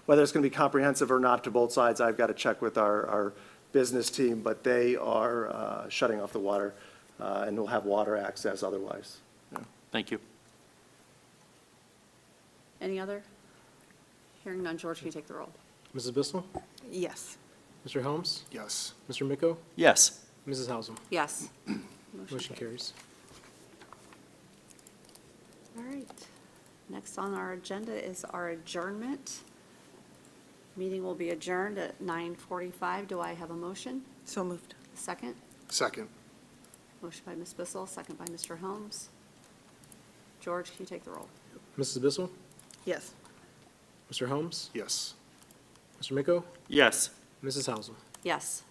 Whether it's going to be comprehensive or not to both sides, I've got to check with our business team, but they are shutting off the water, and we'll have water access otherwise. Yeah. Thank you. Any other? Hearing none, George, can you take the roll? Mrs. Bissell? Yes. Mr. Holmes? Yes. Mr. Miko? Yes. Mrs. Hausum? Yes. Motion carries. All right. Next on our agenda is our adjournment. Meeting will be adjourned at 9:45. Do I have a motion? So moved. Second? Second. Motion by Ms. Bissell, second by Mr. Holmes. George, can you take the roll? Mrs. Bissell? Yes. Mr. Holmes? Yes. Mr. Miko? Yes. Mrs. Hausum? Yes.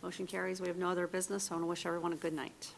Motion carries. We have no other business, so I want to wish everyone a good night.